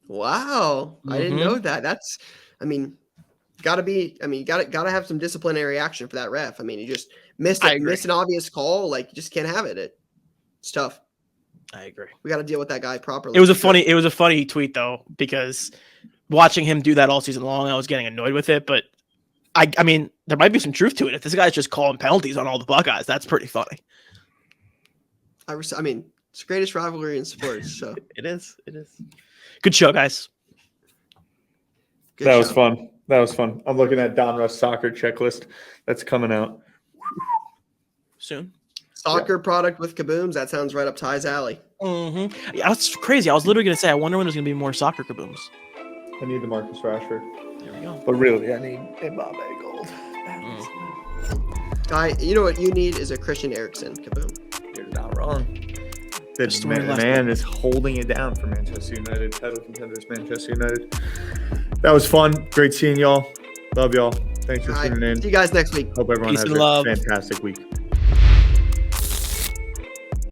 Speaker 1: Wow. I didn't know that. That's, gotta have some disciplinary action for that ref. You just missed an obvious call. Like, you just can't have it. It's tough.
Speaker 3: I agree.
Speaker 1: We got to deal with that guy properly.
Speaker 3: It was a funny tweet though, because watching him do that all season long, I was getting annoyed with it. But I mean, there might be some truth to it. If this guy's just calling penalties on all the Buckeyes, that's pretty funny.
Speaker 1: It's the greatest rivalry in sports. So
Speaker 3: it is. Good show, guys.
Speaker 4: That was fun. I'm looking at Don Russ soccer checklist that's coming out
Speaker 3: soon.
Speaker 1: Soccer product with kabooms. That sounds right up Ty's alley.
Speaker 3: Yeah, that's crazy. I was literally going to say, I wonder when there's going to be more soccer kabooms.
Speaker 4: I need the Marcus Rashford.
Speaker 3: There we go.
Speaker 4: But really, I need a Bob Gold.
Speaker 1: Ty, you know what you need is a Christian Eriksen kaboom.
Speaker 4: You're not wrong. The man is holding it down for Manchester United. Title contenders, Manchester United. That was fun. Great seeing y'all. Love y'all. Thanks for tuning in.
Speaker 1: See you guys next week.
Speaker 4: Hope everyone has a fantastic week.